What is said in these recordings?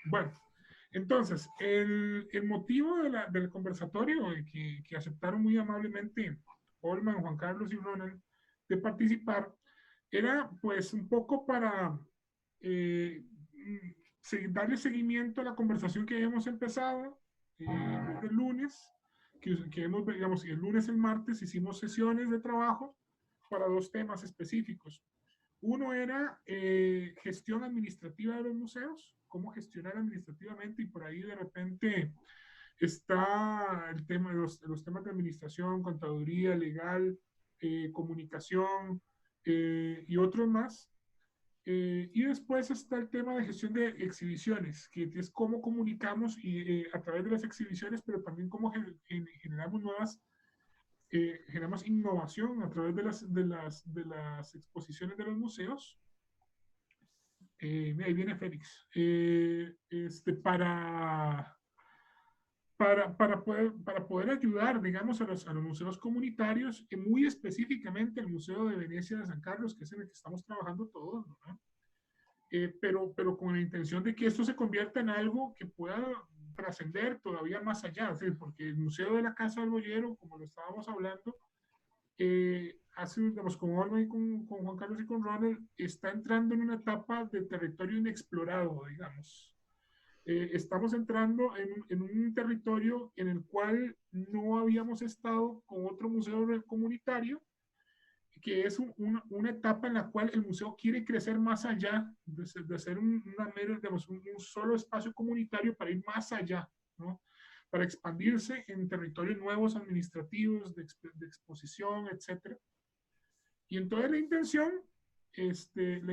Bueno, entonces, el motivo del conversatorio que aceptaron muy amablemente Olman, Juan Carlos y Ronald de participar era pues un poco para eh, darle seguimiento a la conversación que habíamos empezado desde el lunes, que hemos, digamos, el lunes y el martes hicimos sesiones de trabajo para dos temas específicos. Uno era gestión administrativa de los museos, cómo gestionar administrativamente, y por ahí de repente está el tema de los temas de administración, contaduría, legal, comunicación y otros más. Y después está el tema de gestión de exhibiciones, que es cómo comunicamos a través de las exhibiciones, pero también cómo generamos generamos innovación a través de las exposiciones de los museos. Ahí viene Félix. Para poder ayudar, digamos, a los museos comunitarios, muy específicamente el Museo de Venecia de San Carlos, que es en el que estamos trabajando todos, ¿verdad? Pero con la intención de que esto se convierta en algo que pueda trascender todavía más allá, ¿sí? Porque el Museo de la Casa del Boyero, como lo estábamos hablando, digamos, con Olma y con Juan Carlos y con Ronald, está entrando en una etapa de territorio inexplorado, digamos. Estamos entrando en un territorio en el cual no habíamos estado con otro museo comunitario, que es una etapa en la cual el museo quiere crecer más allá de ser digamos, un solo espacio comunitario para ir más allá, ¿no? Para expandirse en territorios nuevos administrativos, de exposición, etcétera. Y entonces la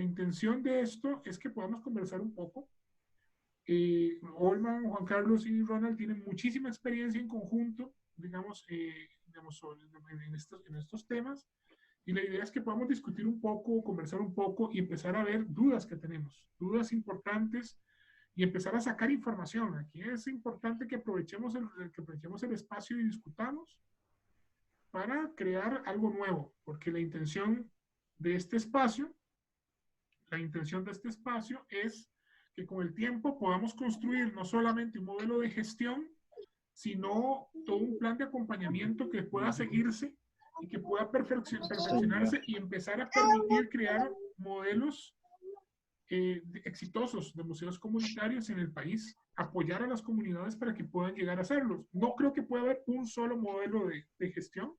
intención de esto es que podamos conversar un poco. Olman, Juan Carlos y Ronald tienen muchísima experiencia en conjunto, digamos en estos temas, y la idea es que podamos discutir un poco, conversar un poco y empezar a ver dudas que tenemos, dudas importantes, y empezar a sacar información. Aquí es importante que aprovechemos el espacio y discutamos para crear algo nuevo, porque de este espacio, la intención de este espacio es que con el tiempo podamos construir no solamente un modelo de gestión, sino todo un plan de acompañamiento que pueda seguirse y que pueda perfeccionarse y empezar a permitir crear modelos exitosos de museos comunitarios en el país, apoyar a las comunidades para que puedan llegar a hacerlos. No creo que pueda haber un solo modelo de gestión,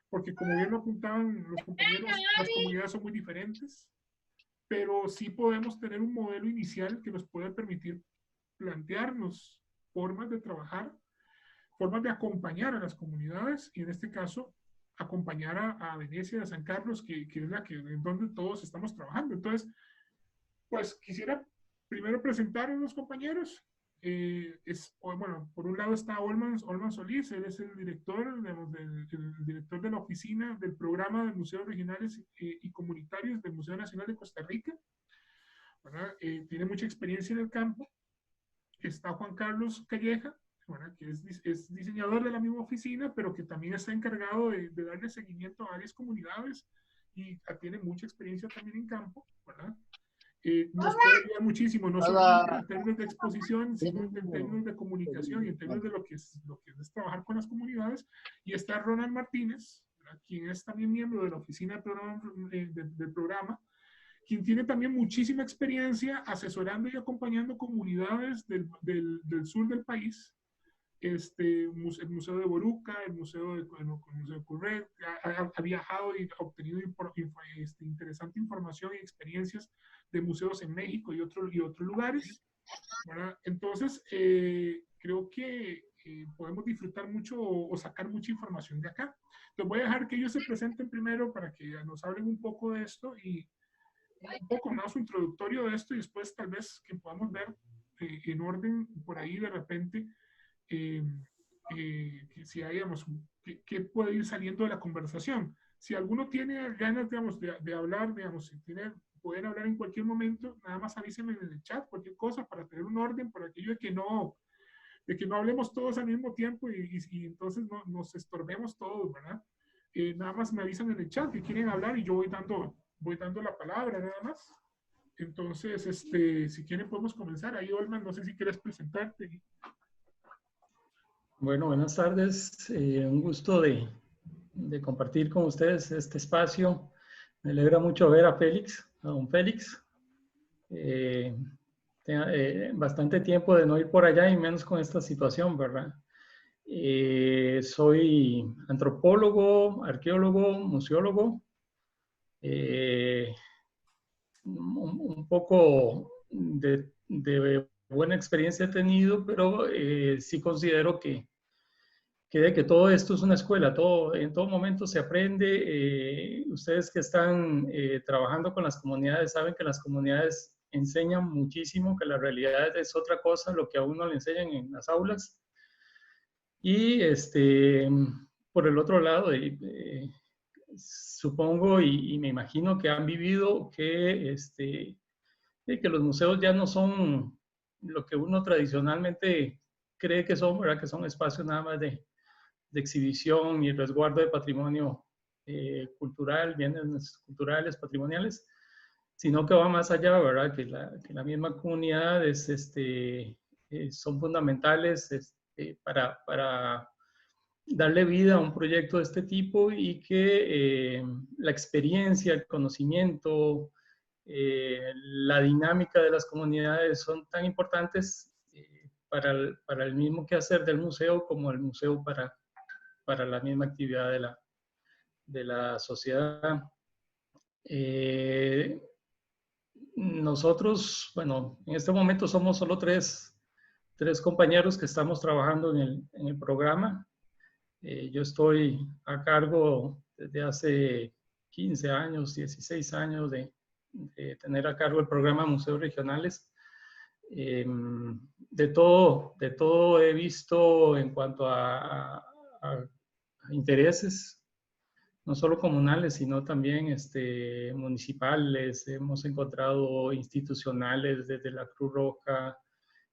porque como bien lo apuntaban los compañeros, las comunidades son muy diferentes, pero sí podemos tener un modelo inicial que nos pueda permitir plantearnos formas de trabajar, formas de acompañar a las comunidades, y en este caso acompañar a Venecia, a San Carlos, que es en donde todos estamos trabajando. Entonces, pues quisiera primero presentar a los compañeros. Bueno, por un lado está Olman Solís. Él es el director, el director de la oficina del programa de museos regionales y comunitarios del Museo Nacional de Costa Rica, ¿verdad? Tiene mucha experiencia en el campo. Está Juan Carlos Calleja, ¿verdad? Que es diseñador de la misma oficina, pero que también está encargado de darle seguimiento a varias comunidades, y tiene mucha experiencia también en campo, ¿verdad? Nos puede ayudar muchísimo, no solamente en términos de exposición, sino en términos de comunicación y en términos de lo que es trabajar con las comunidades. Y está Ronald Martínez, ¿verdad? Quien es también miembro de la oficina del programa, quien tiene también muchísima experiencia asesorando y acompañando comunidades del sur del país. El Museo de Boruca, el Museo de Curret, ha viajado y ha obtenido interesante información y experiencias de museos en México y otros lugares, ¿verdad? Entonces, creo que podemos disfrutar mucho o sacar mucha información de acá. Entonces, voy a dejar que ellos se presenten primero para que nos hablen un poco de esto y un poco más introductorio de esto, y después tal vez que podamos ver en orden por ahí de repente eh, si hay, digamos, que puede ir saliendo de la conversación. Si alguno tiene ganas, digamos, de hablar, digamos, pueden hablar en cualquier momento, nada más avísenme en el chat, cualquier cosa, para tener un orden, por aquello de que no hablemos todos al mismo tiempo y entonces no, nos estorbemos todos, ¿verdad? Nada más me avisan en el chat que quieren hablar y yo voy dando la palabra, nada más. Entonces, si quieren podemos comenzar. Ahí, Olman, no sé si quieres presentarte. Bueno, buenas tardes. Un gusto de compartir con ustedes este espacio. Me alegra mucho ver a Félix, a don Félix. Bastante tiempo de no ir por allá y menos con esta situación, ¿verdad? Soy antropólogo, arqueólogo, museólogo. Un poco de buena experiencia he tenido, pero sí considero que todo esto es una escuela, en todo momento se aprende. Ustedes que están trabajando con las comunidades saben que las comunidades enseñan muchísimo, que la realidad es otra cosa, lo que a uno le enseñan en las aulas. Y por el otro lado, supongo y me imagino que han vivido que los museos ya no son lo que uno tradicionalmente cree que son, ¿verdad? Que son espacios nada más de exhibición y resguardo de patrimonio cultural, bienes culturales, patrimoniales, sino que va más allá, ¿verdad? Que la misma comunidad son fundamentales para darle vida a un proyecto de este tipo y que la experiencia, el conocimiento, la dinámica de las comunidades son tan importantes para el mismo quehacer del museo como el museo para la misma actividad de la sociedad. Nosotros, bueno, en este momento somos solo tres compañeros que estamos trabajando en el programa. Yo estoy a cargo desde hace 15 años, 16 años de tener a cargo el programa Museos Regionales. De todo he visto en cuanto a intereses, no solo comunales, sino también municipales. Hemos encontrado institucionales desde la Cruz Roja,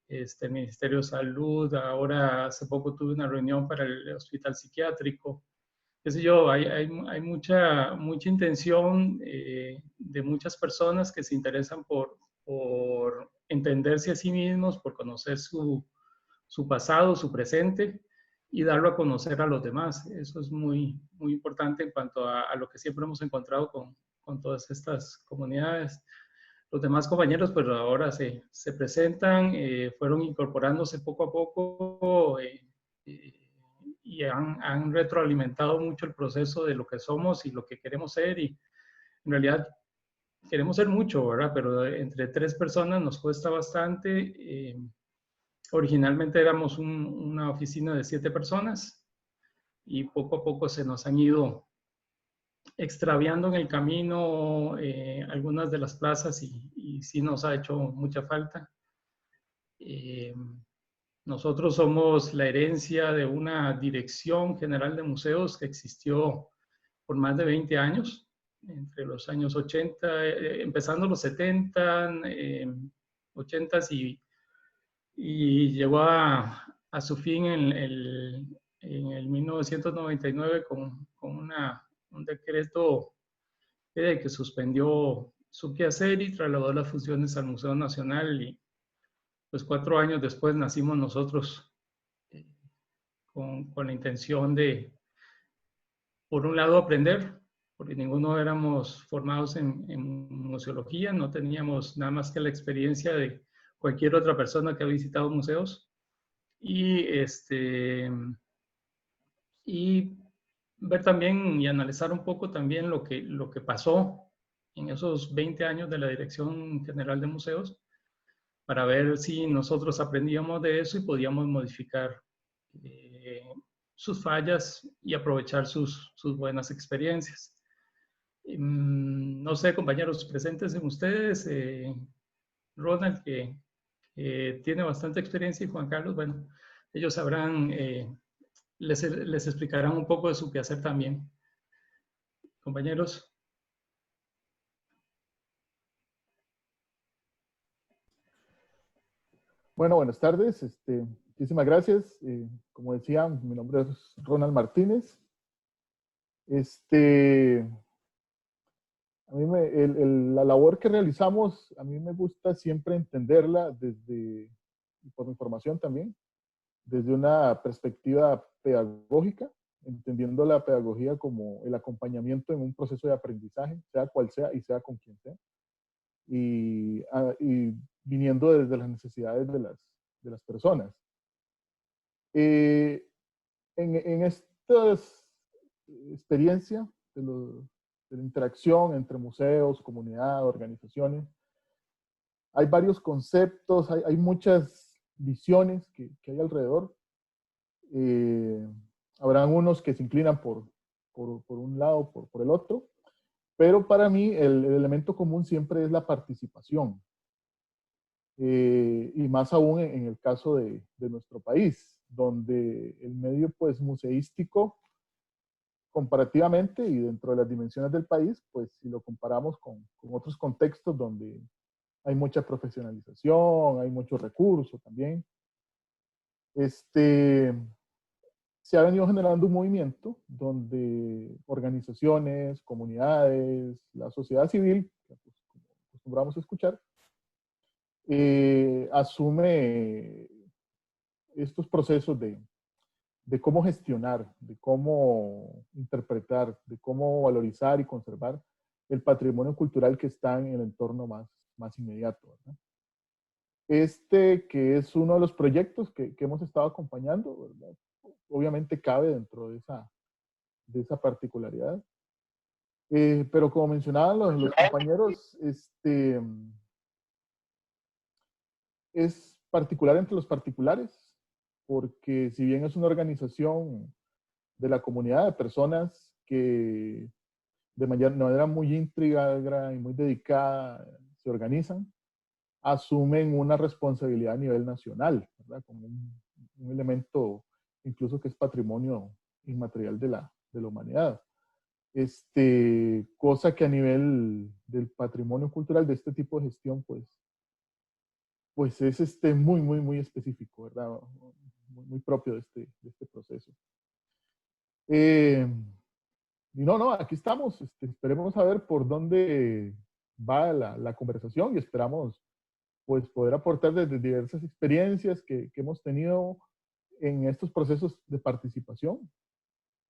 el Ministerio de Salud. Ahora, hace poco tuve una reunión para el hospital psiquiátrico. Qué sé yo, hay mucha intención de muchas personas que se interesan por entenderse a sí mismos, por conocer su pasado, su presente y darlo a conocer a los demás. Eso es muy importante en cuanto a lo que siempre hemos encontrado con todas estas comunidades. Los demás compañeros, pues ahora se presentan, fueron incorporándose poco a poco y han retroalimentado mucho el proceso de lo que somos y lo que queremos ser. Y en realidad queremos ser mucho, ¿verdad? Pero entre tres personas nos cuesta bastante. Originalmente éramos una oficina de 7 personas y poco a poco se nos han ido extraviando en el camino algunas de las plazas y sí nos ha hecho mucha falta. Nosotros somos la herencia de una dirección general de museos que existió por más de 20 años, entre los años 80, empezando los 70, 80 y llegó a su fin en el 1999 con un decreto que suspendió su quehacer y trasladó las funciones al Museo Nacional. Y pues 4 años después nacimos nosotros con la intención de, por un lado, aprender, porque ninguno éramos formados en museología, no teníamos nada más que la experiencia de cualquier otra persona que ha visitado museos. Y ver también y analizar un poco también lo que pasó en esos 20 años de la Dirección General de Museos, para ver si nosotros aprendíamos de eso y podíamos modificar sus fallas y aprovechar sus buenas experiencias. No sé, compañeros, presentes en ustedes, Ronald, que tiene bastante experiencia, y Juan Carlos, bueno, ellos sabrán, les explicarán un poco de su quehacer también. Compañeros. Bueno, buenas tardes. Muchísimas gracias. Como decía, mi nombre es Ronald Martínez. A mí la labor que realizamos, a mí me gusta siempre entenderla desde, y por mi formación también, desde una perspectiva pedagógica, entendiendo la pedagogía como el acompañamiento en un proceso de aprendizaje, sea cual sea y sea con quien sea, y viniendo desde las necesidades de las personas. En esta experiencia de la interacción entre museos, comunidad, organizaciones, hay varios conceptos, hay muchas visiones que hay alrededor. Habrán unos que se inclinan por un lado, por el otro, pero para mí el elemento común siempre es la participación. Y más aún en el caso de nuestro país, donde el medio pues museístico comparativamente y dentro de las dimensiones del país, pues si lo comparamos con otros contextos donde hay mucha profesionalización, hay mucho recurso también, se ha venido generando un movimiento donde organizaciones, comunidades, la sociedad civil, que pues, como acostumbramos a escuchar, asume estos procesos de cómo gestionar, de cómo interpretar, de cómo valorizar y conservar el patrimonio cultural que está en el entorno más inmediato, ¿verdad? Que es uno de los proyectos que hemos estado acompañando, ¿verdad? Obviamente cabe dentro de esa particularidad. Pero como mencionaban los compañeros, es particular entre los particulares, porque si bien es una organización de la comunidad de personas que de manera muy íntegra y muy dedicada se organizan, asumen una responsabilidad a nivel nacional, ¿verdad? Como un elemento incluso que es patrimonio inmaterial de la humanidad. Cosa que a nivel del patrimonio cultural de este tipo de gestión, pues es muy específico, ¿verdad? Muy propio de este proceso. Y no, aquí estamos. Esperemos a ver por dónde va la conversación y esperamos pues poder aportar desde diversas experiencias que hemos tenido en estos procesos de participación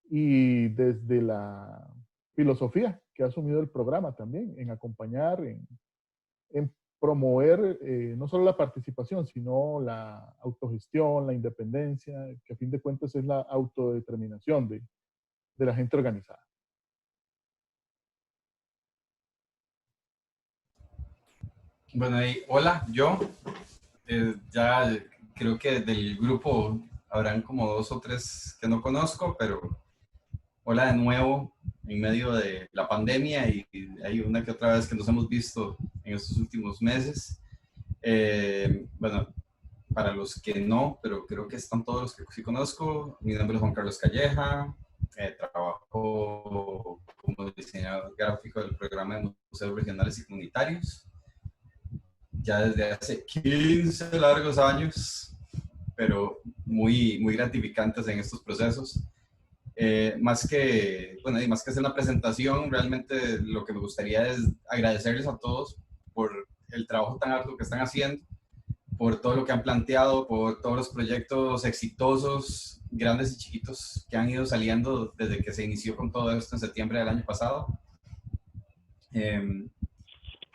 y desde la filosofía que ha asumido el programa también, en acompañar, en promover no solo la participación, sino la autogestión, la independencia, que a fin de cuentas es la autodeterminación de la gente organizada. Bueno, hola, yo ya creo que del grupo habrán como 2 o 3 que no conozco, pero hola de nuevo en medio de la pandemia y hay una que otra vez que nos hemos visto en estos últimos meses. Bueno, para los que no, pero creo que están todos los que sí conozco, mi nombre es Juan Carlos Calleja, trabajo como diseñador gráfico del programa de museos regionales y comunitarios ya desde hace 15 largos años, pero muy gratificantes en estos procesos. Más que hacer una presentación, realmente lo que me gustaría es agradecerles a todos por el trabajo tan arduo que están haciendo, por todo lo que han planteado, por todos los proyectos exitosos, grandes y chiquitos, que han ido saliendo desde que se inició con todo esto en septiembre del año pasado.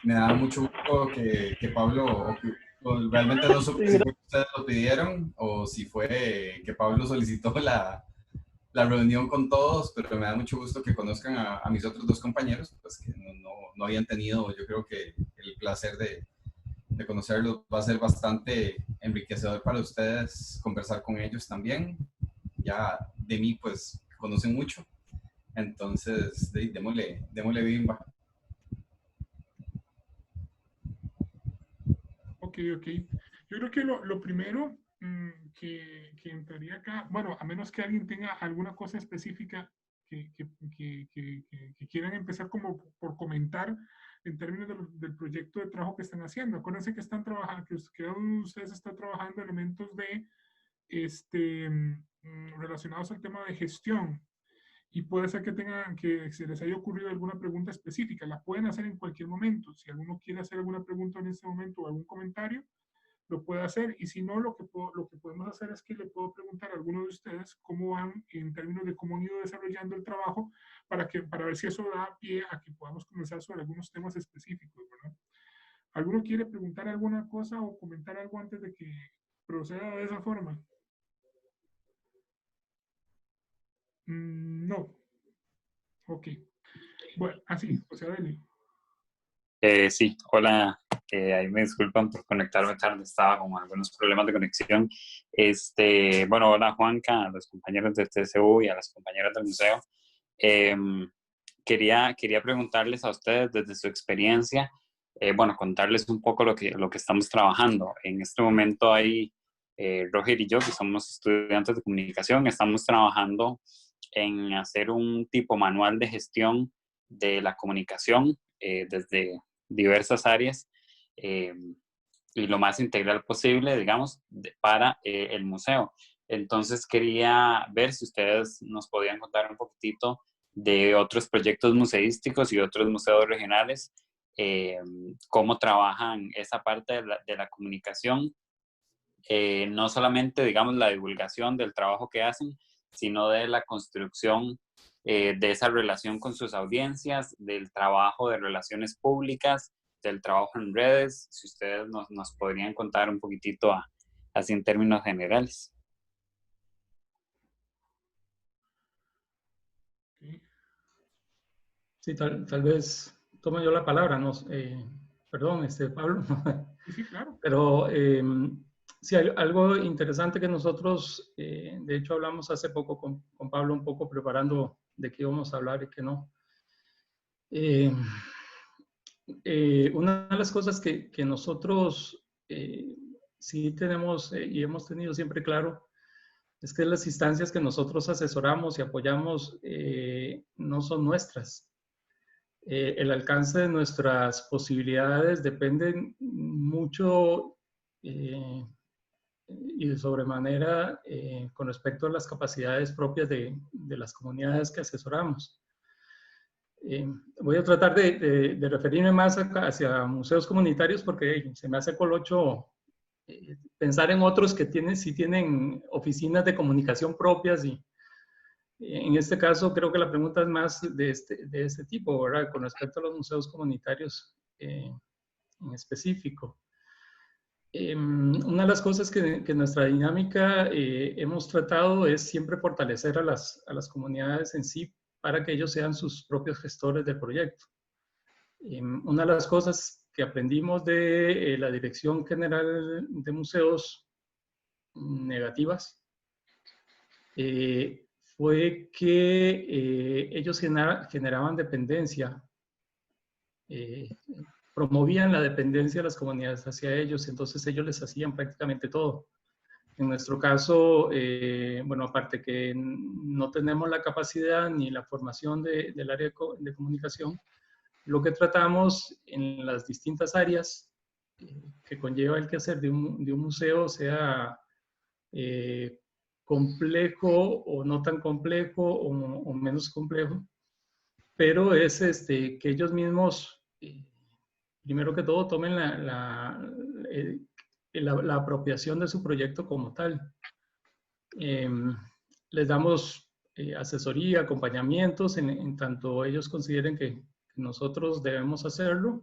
Me da mucho gusto que Pablo, o realmente no supe si fue que ustedes lo pidieron o si fue que Pablo solicitó la reunión con todos, pero me da mucho gusto que conozcan a mis otros 2 compañeros, pues que no habían tenido, yo creo que el placer de conocerlos va a ser bastante enriquecedor para ustedes conversar con ellos también. Ya de mí pues conocen mucho, entonces démosle bimba. Ok. Yo creo que lo primero que entraría acá, bueno, a menos que alguien tenga alguna cosa específica que quieran empezar como por comentar en términos del proyecto de trabajo que están haciendo. Acuérdense que están trabajando, que cada uno de ustedes está trabajando elementos de relacionados al tema de gestión. Y puede ser que se les haya ocurrido alguna pregunta específica. La pueden hacer en cualquier momento. Si alguno quiere hacer alguna pregunta en este momento o algún comentario, lo puede hacer. Y si no, lo que podemos hacer es que le puedo preguntar a alguno de ustedes cómo van en términos de cómo han ido desarrollando el trabajo para ver si eso da pie a que podamos conversar sobre algunos temas específicos, ¿verdad? ¿Alguno quiere preguntar alguna cosa o comentar algo antes de que proceda de esa forma? No. Ok. Bueno, así, José Adelio. Sí, hola, ahí me disculpan por conectarme tarde, estaba con algunos problemas de conexión. Bueno, hola Juanca, a los compañeros del TCU y a las compañeras del museo. Quería preguntarles a ustedes desde su experiencia, bueno, contarles un poco lo que estamos trabajando. En este momento hay, Roger y yo, que somos estudiantes de comunicación, estamos trabajando en hacer un tipo manual de gestión de la comunicación desde diversas áreas y lo más integral posible, digamos, para el museo. Entonces quería ver si ustedes nos podían contar un poquitito de otros proyectos museísticos y otros museos regionales, cómo trabajan esa parte de la comunicación, no solamente, digamos, la divulgación del trabajo que hacen, sino de la construcción de esa relación con sus audiencias, del trabajo de relaciones públicas, del trabajo en redes. Si ustedes nos podrían contar un poquitito así en términos generales. Sí, tal vez tomo yo la palabra, no, perdón, Pablo. Sí, claro. Pero sí, hay algo interesante que nosotros, de hecho, hablamos hace poco con Pablo un poco preparando de qué íbamos a hablar y qué no. Una de las cosas que nosotros sí tenemos y hemos tenido siempre claro es que las instancias que nosotros asesoramos y apoyamos no son nuestras. El alcance de nuestras posibilidades depende mucho y de sobremanera con respecto a las capacidades propias de las comunidades que asesoramos. Voy a tratar de referirme más hacia museos comunitarios porque se me hace colocho pensar en otros que sí tienen oficinas de comunicación propias y en este caso creo que la pregunta es más de este tipo, ¿verdad? Con respecto a los museos comunitarios en específico. Una de las cosas que en nuestra dinámica hemos tratado es siempre fortalecer a las comunidades en sí para que ellos sean sus propios gestores del proyecto. Una de las cosas que aprendimos de la Dirección General de Museos negativas fue que ellos generaban dependencia, promovían la dependencia de las comunidades hacia ellos, entonces ellos les hacían prácticamente todo. En nuestro caso, bueno, aparte que no tenemos la capacidad ni la formación del área de comunicación, lo que tratamos en las distintas áreas que conlleva el quehacer de un museo, sea complejo o no tan complejo o menos complejo, pero es que ellos mismos, primero que todo, tomen la apropiación de su proyecto como tal. Les damos asesoría, acompañamientos, en tanto ellos consideren que nosotros debemos hacerlo.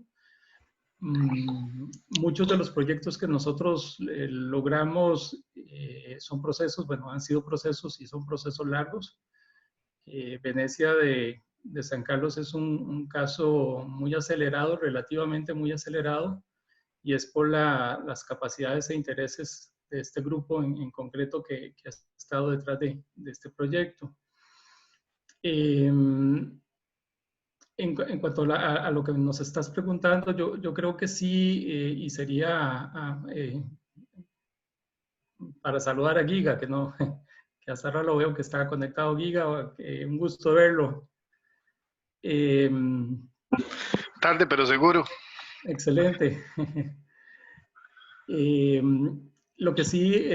Muchos de los proyectos que nosotros logramos son procesos, bueno, han sido procesos y son procesos largos. Venecia de San Carlos es un caso muy acelerado, relativamente muy acelerado, y es por las capacidades e intereses de este grupo en concreto que ha estado detrás de este proyecto. En cuanto a lo que nos estás preguntando, yo creo que sí, y sería para saludar a Giga, que hasta ahora lo veo que está conectado. Giga, un gusto verlo. Tarde, pero seguro. Excelente. Lo que sí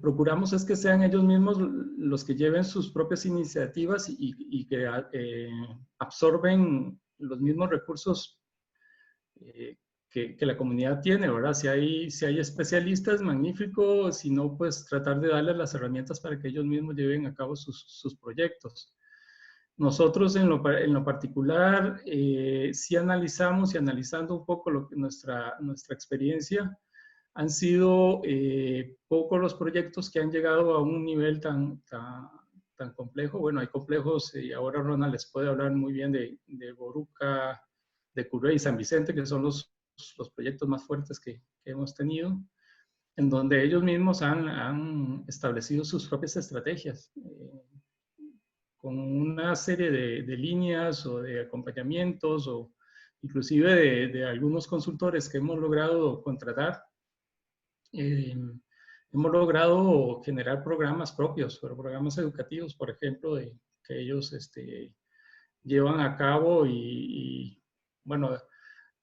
procuramos es que sean ellos mismos los que lleven sus propias iniciativas y que absorben los mismos recursos que la comunidad tiene, ¿verdad? Si hay especialistas, magnífico; si no, pues tratar de darles las herramientas para que ellos mismos lleven a cabo sus proyectos. Nosotros en lo particular sí analizamos, y analizando un poco nuestra experiencia, han sido pocos los proyectos que han llegado a un nivel tan complejo. Bueno, hay complejos, y ahora Ronald les puede hablar muy bien de Boruca, de Curvé y San Vicente, que son los proyectos más fuertes que hemos tenido, en donde ellos mismos han establecido sus propias estrategias, con una serie de líneas o de acompañamientos, o inclusive de algunos consultores que hemos logrado contratar. Hemos logrado generar programas propios, programas educativos, por ejemplo, que ellos llevan a cabo, y bueno,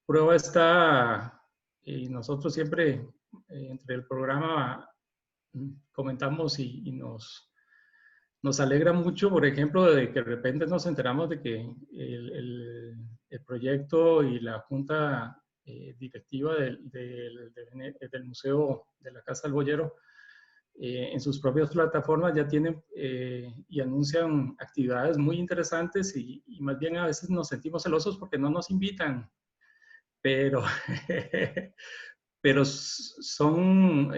prueba está, y nosotros siempre entre el programa comentamos, y nos alegra mucho, por ejemplo, de que de repente nos enteramos de que el proyecto y la junta directiva del Museo de la Casa del Boyero, en sus propias plataformas ya tienen y anuncian actividades muy interesantes, y más bien a veces nos sentimos celosos porque no nos invitan, pero pero son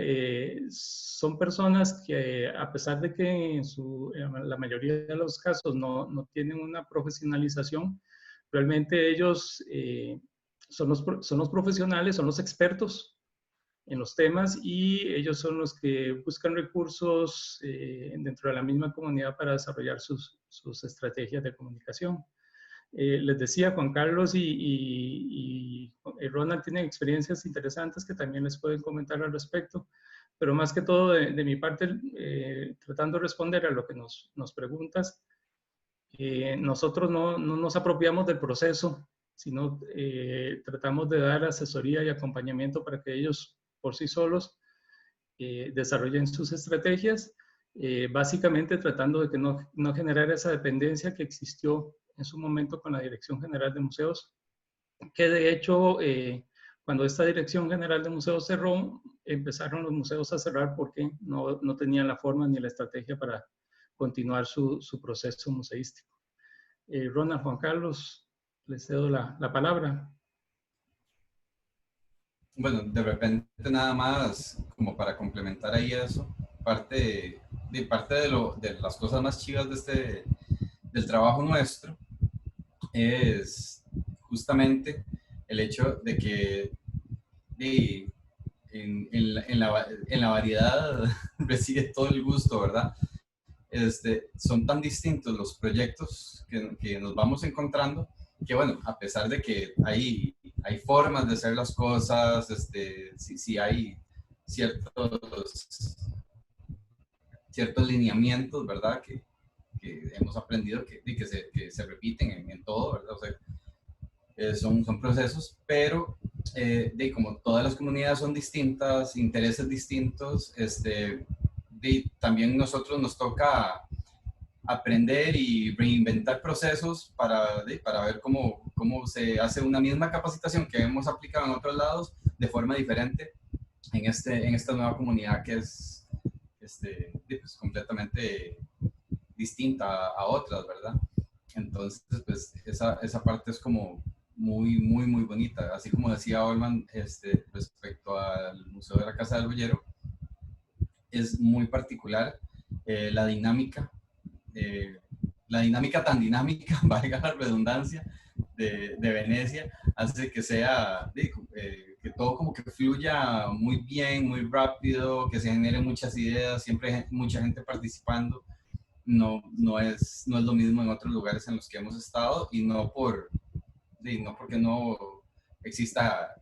personas que, a pesar de que en la mayoría de los casos no tienen una profesionalización, realmente ellos son los profesionales, son los expertos en los temas, y ellos son los que buscan recursos dentro de la misma comunidad para desarrollar sus estrategias de comunicación. Les decía, Juan Carlos y Ronald tienen experiencias interesantes que también les pueden comentar al respecto, pero más que todo de mi parte, tratando de responder a lo que nos preguntas, nosotros no nos apropiamos del proceso, sino tratamos de dar asesoría y acompañamiento para que ellos por sí solos desarrollen sus estrategias, básicamente tratando de que no generar esa dependencia que existió en su momento con la Dirección General de Museos, que de hecho cuando esta Dirección General de Museos cerró, empezaron los museos a cerrar porque no tenían la forma ni la estrategia para continuar su proceso museístico. Ronald, Juan Carlos, les cedo la palabra. Bueno, de repente nada más como para complementar ahí eso, parte de las cosas más chivas del trabajo nuestro es justamente el hecho de que en la variedad reside todo el gusto, ¿verdad? Son tan distintos los proyectos que nos vamos encontrando, que bueno, a pesar de que hay formas de hacer las cosas, sí hay ciertos lineamientos, ¿verdad? Que hemos aprendido que se repiten en todo, ¿verdad? O sea, son procesos, pero como todas las comunidades son distintas, intereses distintos, también nosotros nos toca aprender y reinventar procesos para ver cómo se hace una misma capacitación que hemos aplicado en otros lados de forma diferente en esta nueva comunidad que es pues, completamente distinta a otras, ¿verdad? Entonces, pues esa parte es como muy, muy, muy bonita. Así como decía Olman respecto al Museo de la Casa del Boyero, es muy particular la dinámica tan dinámica, valga la redundancia, de Venecia, hace que sea, que todo como que fluya muy bien, muy rápido, que se generen muchas ideas, siempre hay mucha gente participando. No es lo mismo en otros lugares en los que hemos estado, y no porque no exista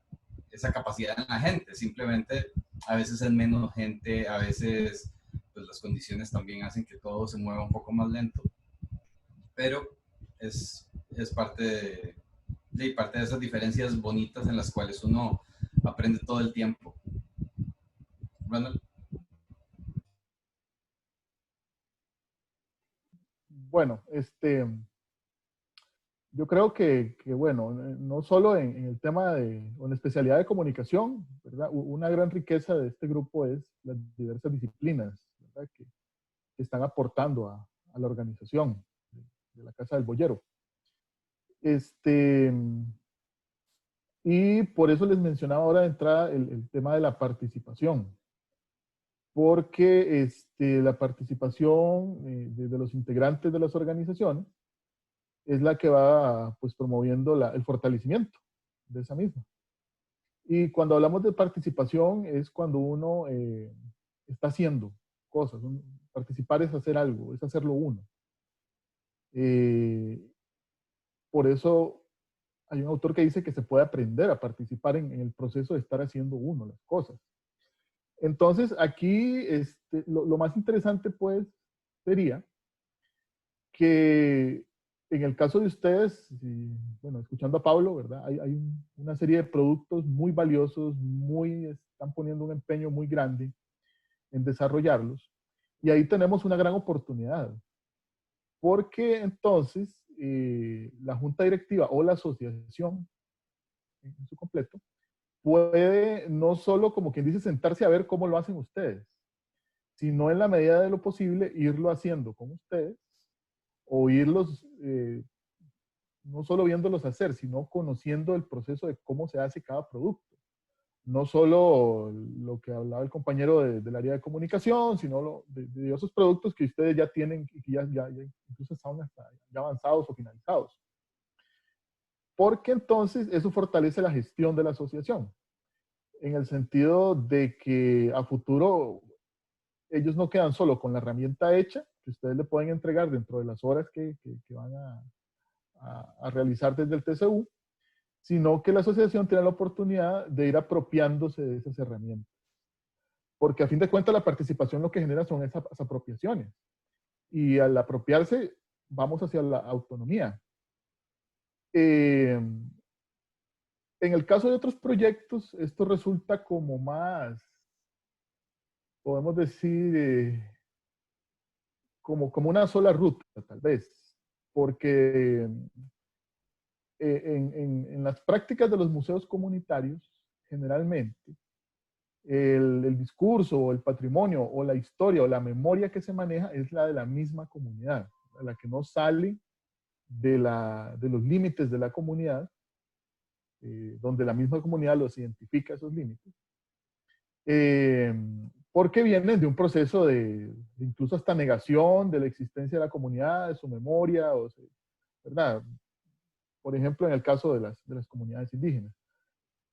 esa capacidad en la gente, simplemente a veces es menos gente, a veces pues las condiciones también hacen que todo se mueva un poco más lento, pero es parte de esas diferencias bonitas en las cuales uno aprende todo el tiempo. Ronald. Bueno, yo creo que, bueno, no solo en el tema o en la especialidad de comunicación, ¿verdad? Una gran riqueza de este grupo es las diversas disciplinas, ¿verdad? Que están aportando a la organización de la Casa del Boyero. Y por eso les mencionaba ahora de entrada el tema de la participación, porque la participación de los integrantes de las organizaciones es la que va pues promoviendo el fortalecimiento de esa misma. Y cuando hablamos de participación es cuando uno está haciendo cosas. Participar es hacer algo, es hacerlo uno. Por eso hay un autor que dice que se puede aprender a participar en el proceso de estar haciendo uno las cosas. Entonces, aquí lo más interesante, pues, sería que en el caso de ustedes, bueno, escuchando a Pablo, ¿verdad? Hay una serie de productos muy valiosos, están poniendo un empeño muy grande en desarrollarlos. Y ahí tenemos una gran oportunidad. Porque entonces la junta directiva o la asociación en su completo puede no solo, como quien dice, sentarse a ver cómo lo hacen ustedes, sino en la medida de lo posible irlo haciendo con ustedes o irlos, no solo viéndolos hacer, sino conociendo el proceso de cómo se hace cada producto. No solo lo que hablaba el compañero del área de comunicación, sino de diversos productos que ustedes ya tienen y que ya incluso están hasta ya avanzados o finalizados. Porque entonces eso fortalece la gestión de la asociación, en el sentido de que a futuro ellos no quedan solo con la herramienta hecha, que ustedes le pueden entregar dentro de las horas que van a realizar desde el TCU, sino que la asociación tiene la oportunidad de ir apropiándose de esas herramientas. Porque a fin de cuentas la participación lo que genera son esas apropiaciones. Y al apropiarse, vamos hacia la autonomía. En el caso de otros proyectos, esto resulta como más, podemos decir, como una sola ruta, tal vez. Porque en las prácticas de los museos comunitarios, generalmente, el discurso o el patrimonio o la historia o la memoria que se maneja es la de la misma comunidad, la que no sale de los límites de la comunidad, donde la misma comunidad los identifica esos límites, porque vienen de un proceso de incluso hasta negación de la existencia de la comunidad, de su memoria, ¿verdad? Por ejemplo, en el caso de las comunidades indígenas.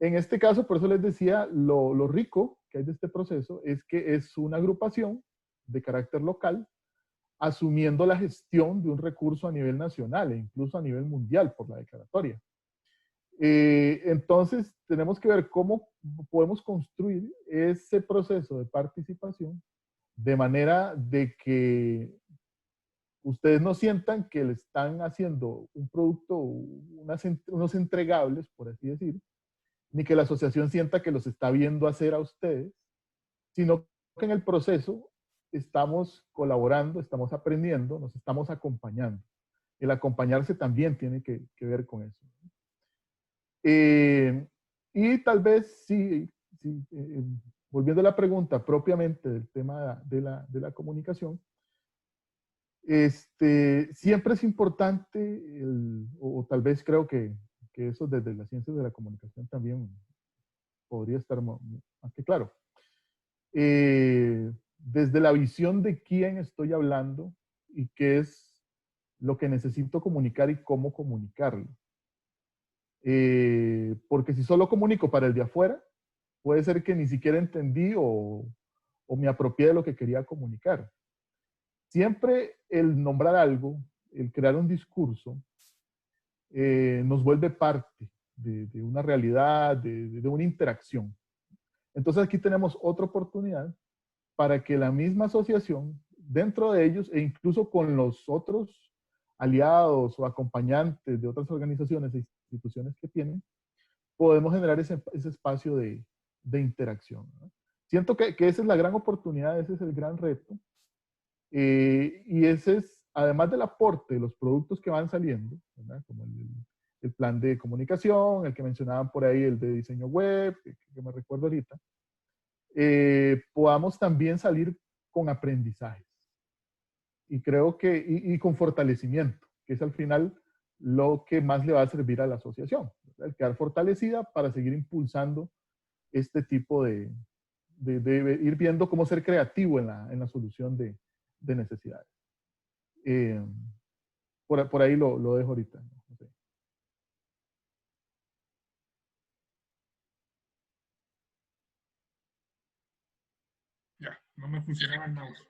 En este caso, por eso les decía, lo rico que hay de este proceso es que es una agrupación de carácter local, asumiendo la gestión de un recurso a nivel nacional e incluso a nivel mundial por la declaratoria. Entonces, tenemos que ver cómo podemos construir ese proceso de participación de manera de que ustedes no sientan que le están haciendo un producto, unos entregables, por así decir, ni que la asociación sienta que los está viendo hacer a ustedes, sino que en el proceso estamos colaborando, estamos aprendiendo, nos estamos acompañando. El acompañarse también tiene que ver con eso. Y tal vez, sí volviendo a la pregunta propiamente del tema de la comunicación, siempre es importante, o tal vez creo que eso desde las ciencias de la comunicación también podría estar más que claro. Desde la visión de quién estoy hablando y qué es lo que necesito comunicar y cómo comunicarlo. Porque si solo comunico para el de afuera, puede ser que ni siquiera entendí o me apropié de lo que quería comunicar. Siempre el nombrar algo, el crear un discurso, nos vuelve parte de una realidad, de una interacción. Entonces aquí tenemos otra oportunidad para que la misma asociación, dentro de ellos e incluso con los otros aliados o acompañantes de otras organizaciones e instituciones que tienen, podemos generar ese espacio de interacción, ¿no? Siento que esa es la gran oportunidad, ese es el gran reto, y ese es además del aporte de los productos que van saliendo, ¿verdad? Como el plan de comunicación, el que mencionaban por ahí, el de diseño web, que me recuerdo ahorita, podamos también salir con aprendizajes. Y creo que, y con fortalecimiento, que es al final lo que más le va a servir a la asociación, ¿verdad? El quedar fortalecida para seguir impulsando este tipo de ir viendo cómo ser creativo en la solución de necesidades. Por ahí lo dejo ahorita. No sé. Ya, no me funcionaba el mouse.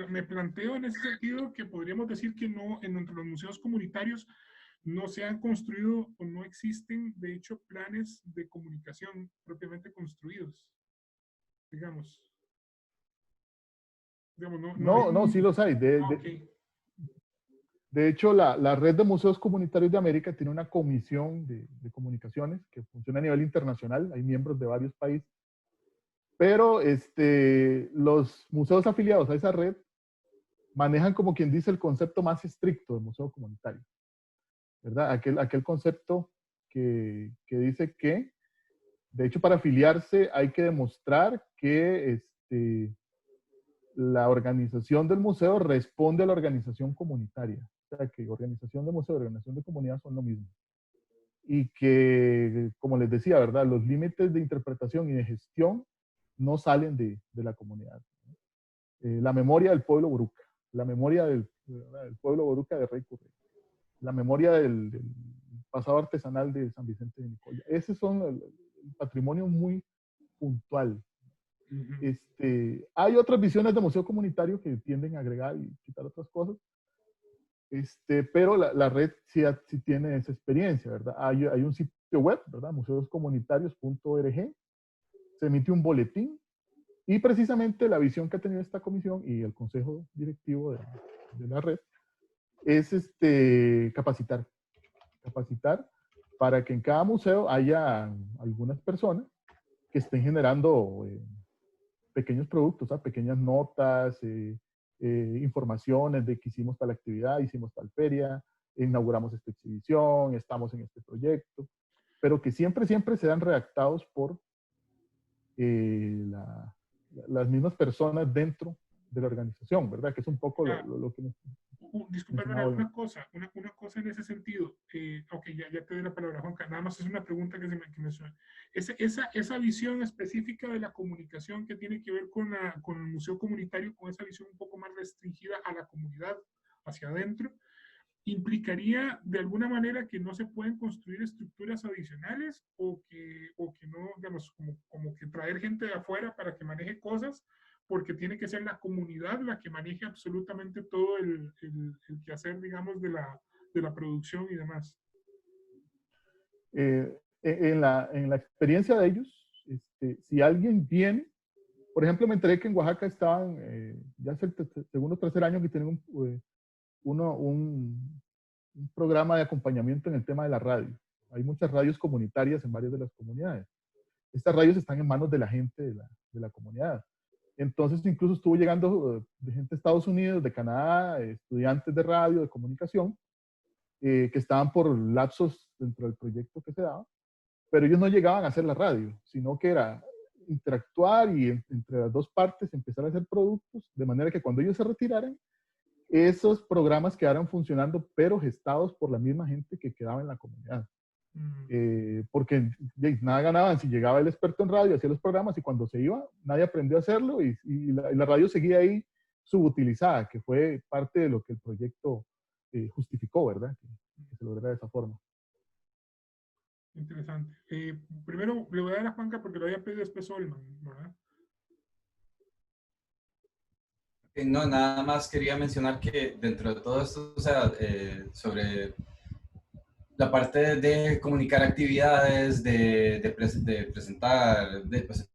Me planteo en ese sentido que podríamos decir que no, entre los museos comunitarios no se han construido o no existen, de hecho, planes de comunicación propiamente construidos, digamos. No, sí los hay. Okay. De hecho, la Red de Museos Comunitarios de América tiene una comisión de comunicaciones que funciona a nivel internacional. Hay miembros de varios países. Pero los museos afiliados a esa red manejan, como quien dice, el concepto más estricto de museo comunitario, ¿verdad? Aquel concepto que dice que, de hecho, para afiliarse hay que demostrar que la organización del museo responde a la organización comunitaria. O sea, que organización de museo y organización de comunidad son lo mismo. Y que, como les decía, ¿verdad? Los límites de interpretación y de gestión no salen de la comunidad. La memoria del pueblo Boruca, la memoria del pueblo Boruca de Rey Currey, la memoria del pasado artesanal de San Vicente de Nicoya. Ese son el patrimonio muy puntual. Hay otras visiones de museo comunitario que tienden a agregar y quitar otras cosas, pero la red sí tiene esa experiencia, ¿verdad? Hay un sitio web, ¿verdad? museoscomunitarios.org, se emite un boletín y precisamente la visión que ha tenido esta comisión y el consejo directivo de la red es capacitar para que en cada museo haya algunas personas que estén generando pequeños productos, pequeñas notas, informaciones de que hicimos tal actividad, hicimos tal feria, inauguramos esta exhibición, estamos en este proyecto, pero que siempre sean redactados por las mismas personas dentro de la organización, ¿verdad? Que es un poco lo que... Disculpadme, una cosa en ese sentido. Ok, ya te doy la palabra, Juanca. Nada más es una pregunta que me suena. Esa visión específica de la comunicación que tiene que ver con el museo comunitario, con esa visión un poco más restringida a la comunidad, hacia adentro, ¿implicaría de alguna manera que no se pueden construir estructuras adicionales o que no, digamos, como que traer gente de afuera para que maneje cosas? Porque tiene que ser la comunidad la que maneje absolutamente todo el quehacer, digamos, de la producción y demás. En la experiencia de ellos, si alguien viene, por ejemplo, me enteré que en Oaxaca estaban, ya es el segundo o tercer año que tienen un programa de acompañamiento en el tema de la radio. Hay muchas radios comunitarias en varias de las comunidades. Estas radios están en manos de la gente de la comunidad. Entonces, incluso estuvo llegando de gente de Estados Unidos, de Canadá, estudiantes de radio, de comunicación, que estaban por lapsos dentro del proyecto que se daba, pero ellos no llegaban a hacer la radio, sino que era interactuar y entre las dos partes empezar a hacer productos, de manera que cuando ellos se retiraran, esos programas quedaran funcionando, pero gestados por la misma gente que quedaba en la comunidad. Porque nada ganaban si llegaba el experto en radio, hacía los programas y cuando se iba, nadie aprendió a hacerlo y la radio seguía ahí subutilizada, que fue parte de lo que el proyecto justificó, ¿verdad? Que se lograra de esa forma. Interesante. Primero le voy a dar a Juanca porque lo había pedido después Olman, ¿verdad? No, nada más quería mencionar que dentro de todo esto, o sea, sobre la parte de comunicar actividades, de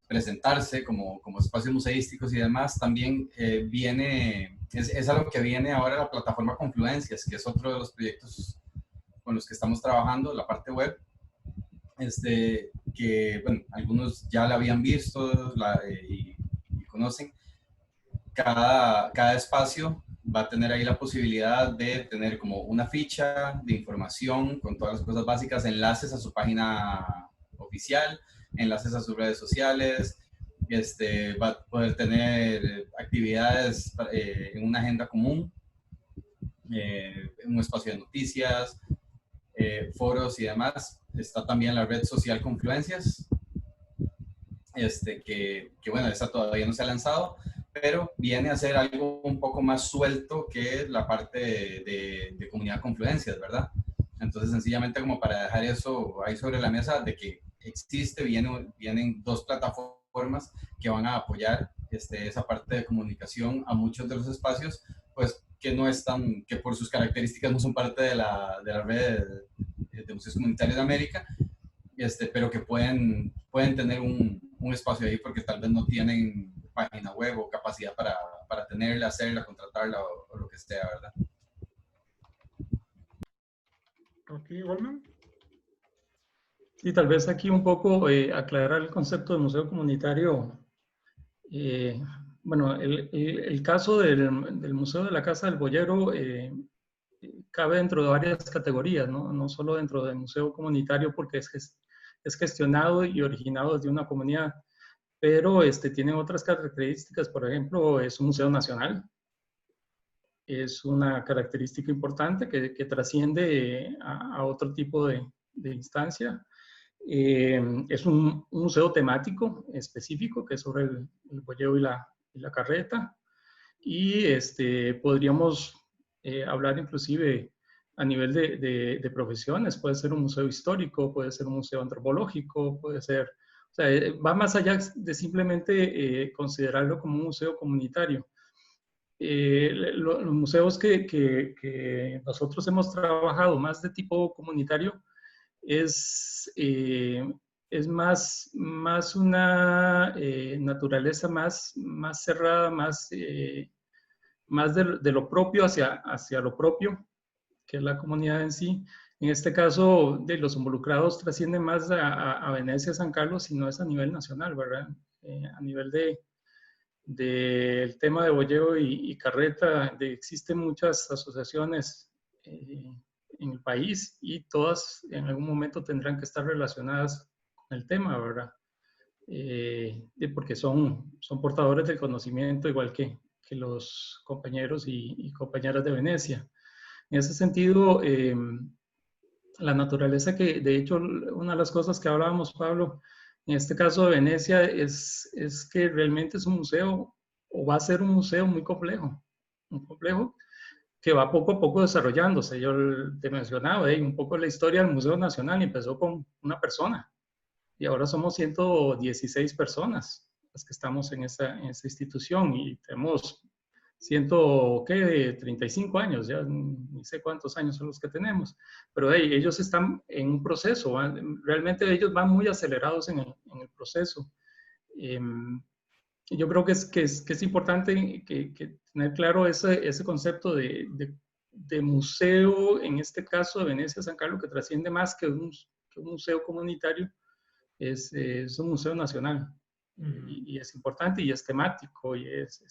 presentarse como espacios museísticos y demás, también es algo que viene ahora la plataforma Confluencias, que es otro de los proyectos con los que estamos trabajando, la parte web, que bueno, algunos ya la habían visto y conocen, cada espacio va a tener ahí la posibilidad de tener como una ficha de información con todas las cosas básicas, enlaces a su página oficial, enlaces a sus redes sociales, va a poder tener actividades en una agenda común, en un espacio de noticias, foros y demás. Está también la red social Confluencias, que bueno, esa todavía no se ha lanzado, pero viene a ser algo un poco más suelto que la parte de comunidad Confluencias, ¿verdad? Entonces, sencillamente como para dejar eso ahí sobre la mesa de que existe, vienen dos plataformas que van a apoyar esa parte de comunicación a muchos de los espacios, pues que no están, que por sus características no son parte de la red de museos comunitarios de América, pero que pueden tener un espacio ahí porque tal vez no tienen página web o capacidad para tenerla, hacerla, contratarla o lo que sea, ¿verdad? Ok, Goldman. Y tal vez aquí un poco aclarar el concepto de museo comunitario. Bueno, el caso del Museo de la Casa del Boyero cabe dentro de varias categorías, ¿no? No solo dentro del museo comunitario porque es gestionado y originado desde una comunidad, pero tiene otras características. Por ejemplo, es un museo nacional. Es una característica importante que trasciende a otro tipo de instancia. Es un museo temático específico que es sobre el boyero y la carreta. Y podríamos hablar inclusive a nivel de profesiones. Puede ser un museo histórico, puede ser un museo antropológico, puede ser... O sea, va más allá de simplemente considerarlo como un museo comunitario. Los museos que nosotros hemos trabajado más de tipo comunitario es más una naturaleza más cerrada, más de lo propio hacia lo propio, que es la comunidad en sí. En este caso, de los involucrados trascienden más a Venecia, San Carlos, y no es a nivel nacional, ¿verdad? A nivel del tema de boyero y carreta, existen muchas asociaciones en el país y todas en algún momento tendrán que estar relacionadas con el tema, ¿verdad? Porque son portadores del conocimiento igual que los compañeros y compañeras de Venecia. En ese sentido, la naturaleza que, de hecho, una de las cosas que hablábamos, Pablo, en este caso de Venecia, es que realmente es un museo, o va a ser un museo muy complejo, que va poco a poco desarrollándose. Yo te mencionaba un poco la historia del Museo Nacional, empezó con una persona, y ahora somos 116 personas las que estamos en esa institución, y tenemos 35 años, ya ni sé cuántos años son los que tenemos, pero ellos están en un proceso, realmente ellos van muy acelerados en el proceso. Yo creo que es importante tener claro ese concepto de museo, en este caso de Venecia, San Carlos, que trasciende más que un museo comunitario, es un museo nacional, y es importante y es temático y es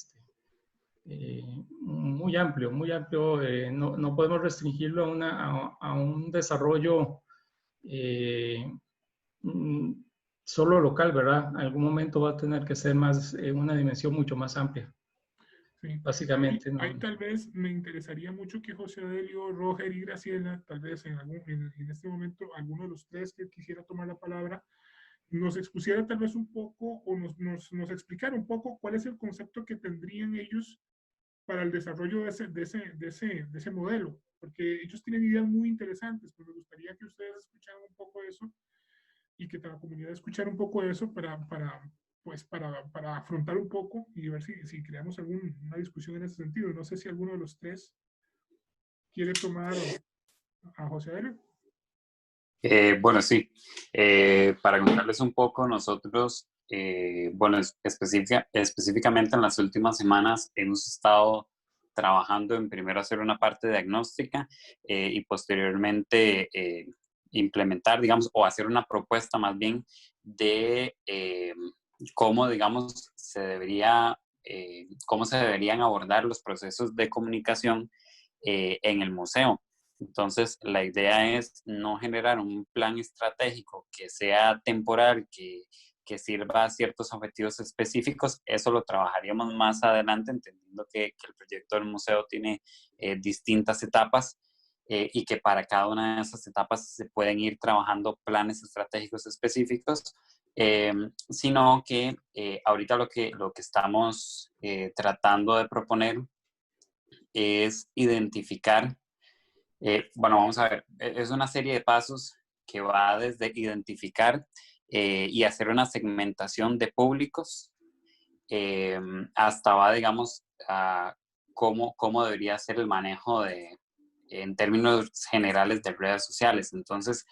muy amplio, muy amplio. No podemos restringirlo a un desarrollo solo local, ¿verdad? En algún momento va a tener que ser más una dimensión mucho más amplia. Sí. Básicamente. Ahí tal vez me interesaría mucho que José Adelio, Roger y Graciela, tal vez en este momento, alguno de los tres que quisiera tomar la palabra, nos expusiera tal vez un poco o nos explicara un poco cuál es el concepto que tendrían ellos para el desarrollo de ese modelo, porque ellos tienen ideas muy interesantes, pues me gustaría que ustedes escucharan un poco eso y que la comunidad escuchara un poco eso para afrontar un poco y ver si creamos alguna discusión en ese sentido. No sé si alguno de los tres quiere tomar a José Adelio. Bueno, sí. Para contarles un poco, nosotros, bueno, específicamente en las últimas semanas hemos estado trabajando en primero hacer una parte diagnóstica y posteriormente implementar, digamos, o hacer una propuesta más bien de cómo, digamos, cómo se deberían abordar los procesos de comunicación en el museo. Entonces, la idea es no generar un plan estratégico que sea temporal, que sirva a ciertos objetivos específicos. Eso lo trabajaríamos más adelante, entendiendo que el proyecto del museo tiene distintas etapas y que para cada una de esas etapas se pueden ir trabajando planes estratégicos específicos, sino que ahorita lo que estamos tratando de proponer es identificar, bueno, vamos a ver, es una serie de pasos que va desde identificar y hacer una segmentación de públicos hasta va, digamos, a cómo debería ser el manejo en términos generales de redes sociales. Entonces,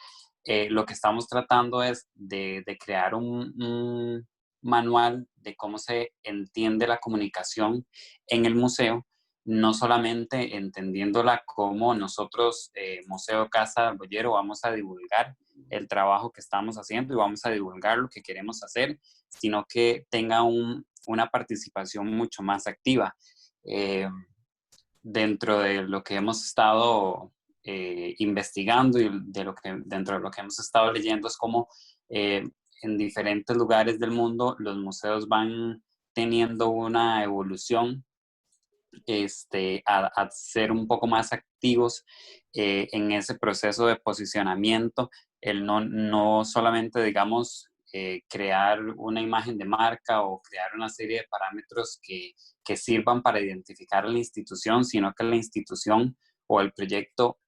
lo que estamos tratando es de crear un manual de cómo se entiende la comunicación en el museo, no solamente entendiéndola como nosotros, Museo Casa del Boyero, vamos a divulgar el trabajo que estamos haciendo y vamos a divulgar lo que queremos hacer, sino que tenga una participación mucho más activa. Dentro de lo que hemos estado investigando y dentro de lo que hemos estado leyendo es como en diferentes lugares del mundo los museos van teniendo una evolución a ser un poco más activos en ese proceso de posicionamiento, el no solamente, digamos, crear una imagen de marca o crear una serie de parámetros que sirvan para identificar a la institución, sino que la institución o el proyecto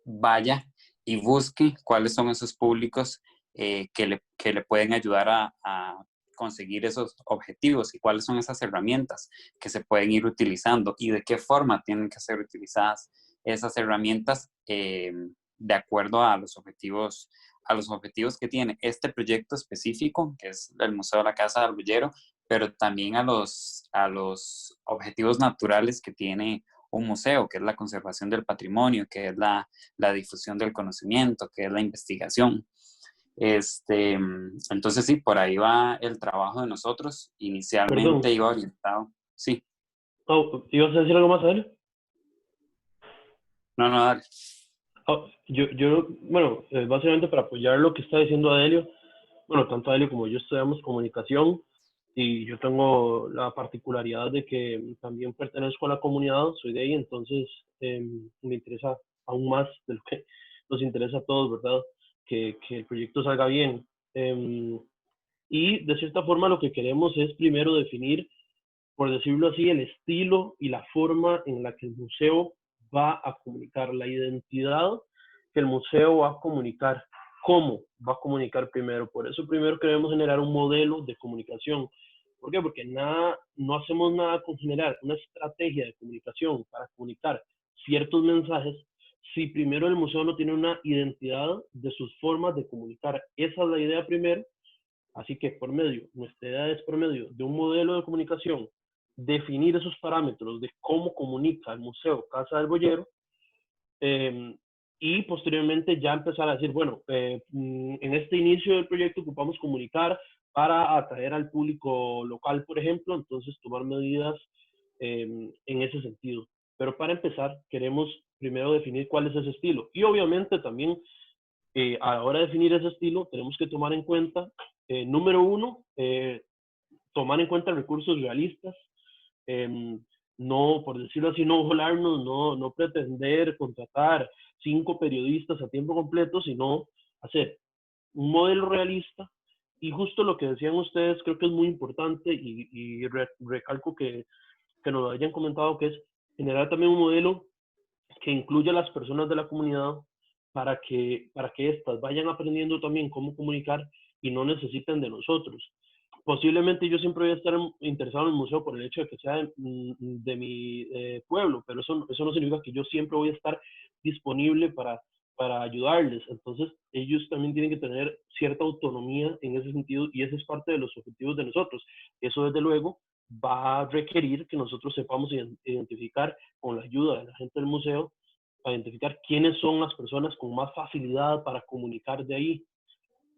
vaya y busque cuáles son esos públicos que le pueden ayudar a conseguir esos objetivos y cuáles son esas herramientas que se pueden ir utilizando y de qué forma tienen que ser utilizadas esas herramientas de acuerdo a los objetivos que tiene este proyecto específico, que es el Museo de la Casa del Boyero, pero también a los objetivos naturales que tiene un museo, que es la conservación del patrimonio, que es la difusión del conocimiento, que es la investigación. Entonces sí, por ahí va el trabajo de nosotros. Inicialmente iba orientado. Sí. Oh, ¿ibas a decir algo más, Adelio? No, dale. Oh, bueno, básicamente para apoyar lo que está diciendo Adelio, bueno, tanto Adelio como yo estudiamos comunicación y yo tengo la particularidad de que también pertenezco a la comunidad, soy de ahí, entonces me interesa aún más de lo que nos interesa a todos, ¿verdad? Que el proyecto salga bien. Y de cierta forma lo que queremos es primero definir, por decirlo así, el estilo y la forma en la que el museo va a comunicar, la identidad que el museo va a comunicar, cómo va a comunicar primero. Por eso primero queremos generar un modelo de comunicación. ¿Por qué? Porque no hacemos nada con generar una estrategia de comunicación para comunicar ciertos mensajes si primero el museo no tiene una identidad de sus formas de comunicar. Esa es la idea primero. Así que nuestra idea es por medio de un modelo de comunicación, definir esos parámetros de cómo comunica el Museo Casa del Boyero y posteriormente ya empezar a decir, bueno, en este inicio del proyecto ocupamos comunicar para atraer al público local, por ejemplo, entonces tomar medidas en ese sentido. Pero para empezar, queremos primero definir cuál es ese estilo. Y obviamente también a la hora de definir ese estilo, tenemos que tomar en cuenta, número uno, tomar en cuenta recursos realistas. No, por decirlo así, no volarnos, no pretender contratar 5 periodistas a tiempo completo, sino hacer un modelo realista. Y justo lo que decían ustedes, creo que es muy importante y recalco que nos lo hayan comentado, que es generar también un modelo que incluya a las personas de la comunidad para que éstas vayan aprendiendo también cómo comunicar y no necesiten de nosotros. Posiblemente yo siempre voy a estar interesado en el museo por el hecho de que sea de mi pueblo, pero eso no significa que yo siempre voy a estar disponible para ayudarles. Entonces, ellos también tienen que tener cierta autonomía en ese sentido y ese es parte de los objetivos de nosotros. Eso, desde luego, va a requerir que nosotros sepamos identificar, con la ayuda de la gente del museo, a identificar quiénes son las personas con más facilidad para comunicar de ahí.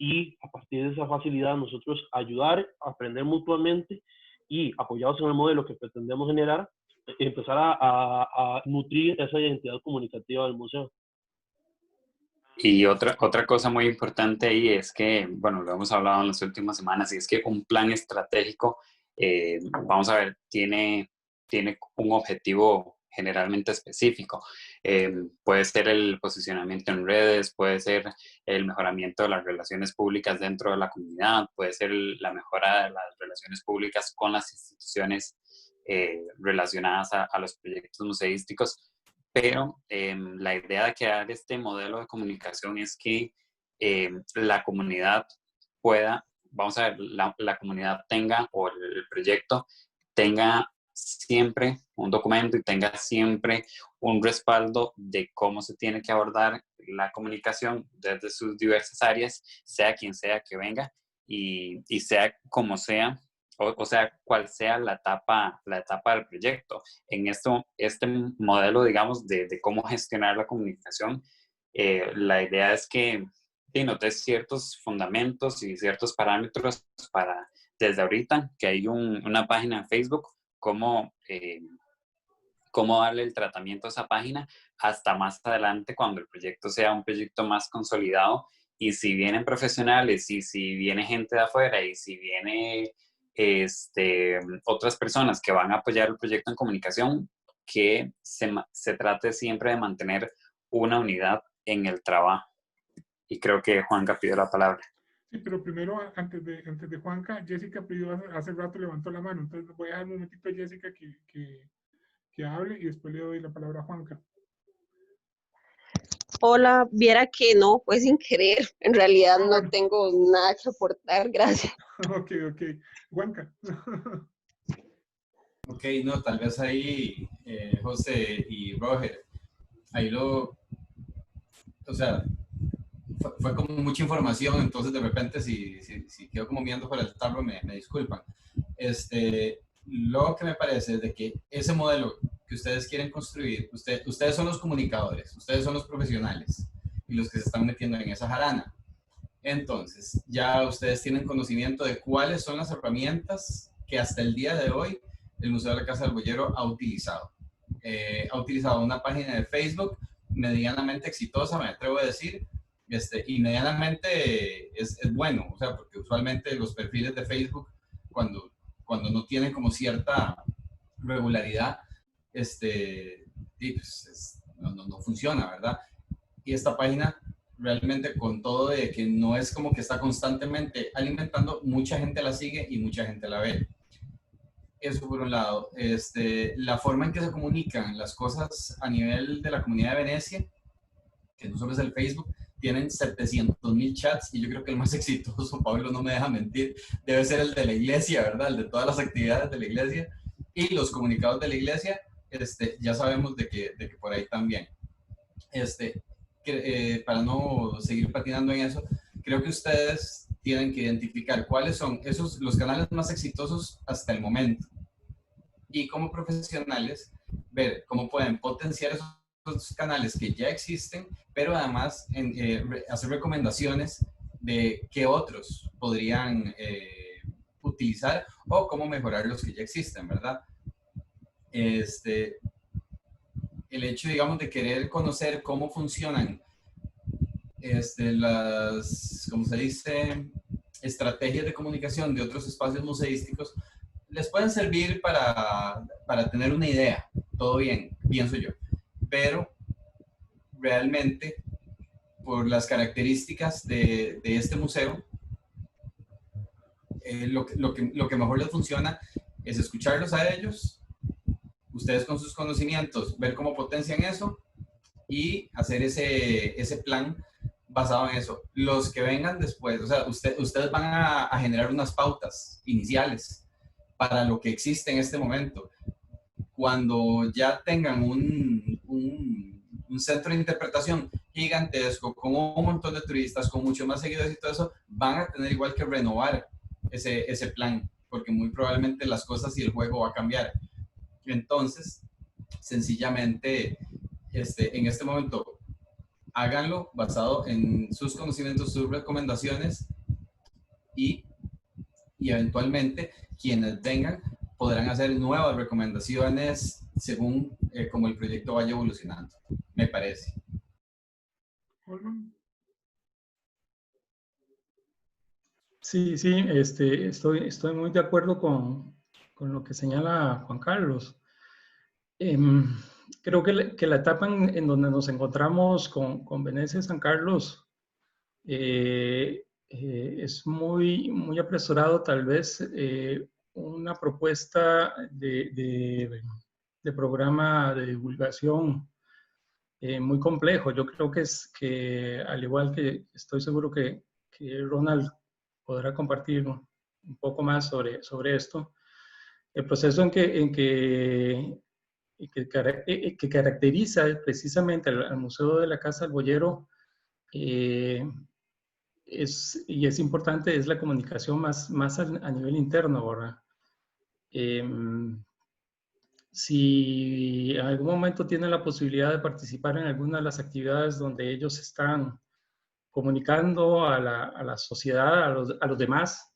y a partir de esa facilidad nosotros ayudar, aprender mutuamente y apoyados en el modelo que pretendemos generar, empezar a nutrir esa identidad comunicativa del museo. Y otra cosa muy importante ahí es que, bueno, lo hemos hablado en las últimas semanas, y es que un plan estratégico, vamos a ver, tiene un objetivo generalmente específico. Puede ser el posicionamiento en redes, puede ser el mejoramiento de las relaciones públicas dentro de la comunidad, puede ser la mejora de las relaciones públicas con las instituciones relacionadas a los proyectos museísticos. Pero la idea de crear este modelo de comunicación es que la comunidad pueda, vamos a ver, la comunidad tenga, o el proyecto tenga siempre un documento y tenga siempre un respaldo de cómo se tiene que abordar la comunicación desde sus diversas áreas, sea quien sea que venga y sea como sea, o sea, cual sea la etapa del proyecto. En este modelo, digamos, de cómo gestionar la comunicación, la idea es que notes ciertos fundamentos y ciertos parámetros para, desde ahorita, que hay una página en Facebook, cómo darle el tratamiento a esa página, hasta más adelante cuando el proyecto sea un proyecto más consolidado, y si vienen profesionales y si viene gente de afuera y si viene otras personas que van a apoyar el proyecto en comunicación, que se trate siempre de mantener una unidad en el trabajo. Y creo que Juanca pidió la palabra. Sí, pero primero, antes de Juanca, Jessica pidió hace rato, levantó la mano. Entonces voy a dar un momentito a Jessica que hable y después le doy la palabra a Juanca. Hola, viera que no, fue sin querer. En realidad no tengo nada que aportar, gracias. Ok. Juanca. Ok, no, tal vez ahí, José y Roger, ahí o sea, fue como mucha información, entonces de repente si quedo como viendo por el tablo, me disculpan. Lo que me parece es de que ese modelo que ustedes quieren construir, ustedes son los comunicadores, ustedes son los profesionales y los que se están metiendo en esa jarana. Entonces, ya ustedes tienen conocimiento de cuáles son las herramientas que hasta el día de hoy el Museo de la Casa del Boyero ha utilizado. Ha utilizado una página de Facebook medianamente exitosa, me atrevo a decir, y medianamente es bueno, o sea, porque usualmente los perfiles de Facebook, cuando no tienen como cierta regularidad, no funciona, ¿verdad? Y esta página realmente, con todo de que no es como que está constantemente alimentando, mucha gente la sigue y mucha gente la ve. Eso por un lado. La forma en que se comunican las cosas a nivel de la Comunidad de Venecia, que no solo es el Facebook, tienen 700,000 chats, y yo creo que el más exitoso, Pablo no me deja mentir, debe ser el de la iglesia, ¿verdad? El de todas las actividades de la iglesia, y los comunicados de la iglesia, ya sabemos de que por ahí también. Para no seguir patinando en eso, creo que ustedes tienen que identificar cuáles son los canales más exitosos hasta el momento, y como profesionales ver cómo pueden potenciar esos canales que ya existen, pero además hacer recomendaciones de qué otros podrían utilizar o cómo mejorar los que ya existen, ¿verdad? El hecho, digamos, de querer conocer cómo funcionan ¿cómo se dice? Estrategias de comunicación de otros espacios museísticos, les pueden servir para tener una idea, todo bien, pienso yo, pero realmente por las características de este museo, lo que mejor les funciona es escucharlos a ellos, ustedes con sus conocimientos, ver cómo potencian eso y hacer ese plan basado en eso. Los que vengan después, o sea, ustedes van a generar unas pautas iniciales para lo que existe en este momento. Cuando ya tengan un centro de interpretación gigantesco, con un montón de turistas, con muchos más seguidores y todo eso, van a tener igual que renovar ese plan, porque muy probablemente las cosas y el juego va a cambiar. Entonces, sencillamente, en este momento, háganlo basado en sus conocimientos, sus recomendaciones y eventualmente quienes vengan podrán hacer nuevas recomendaciones según como el proyecto vaya evolucionando, me parece. Sí, sí, estoy muy de acuerdo con lo que señala Juan Carlos. Creo que la etapa en donde nos encontramos con Venecia y San Carlos es muy apresurado, tal vez una propuesta de programa de divulgación muy complejo. Yo creo que al igual que estoy seguro que Ronald podrá compartir un poco más sobre esto, el proceso que caracteriza precisamente al Museo de la Casa del Boyero es importante, es la comunicación más a nivel interno, ¿verdad? Si en algún momento tienen la posibilidad de participar en alguna de las actividades donde ellos están comunicando a la sociedad, a los demás,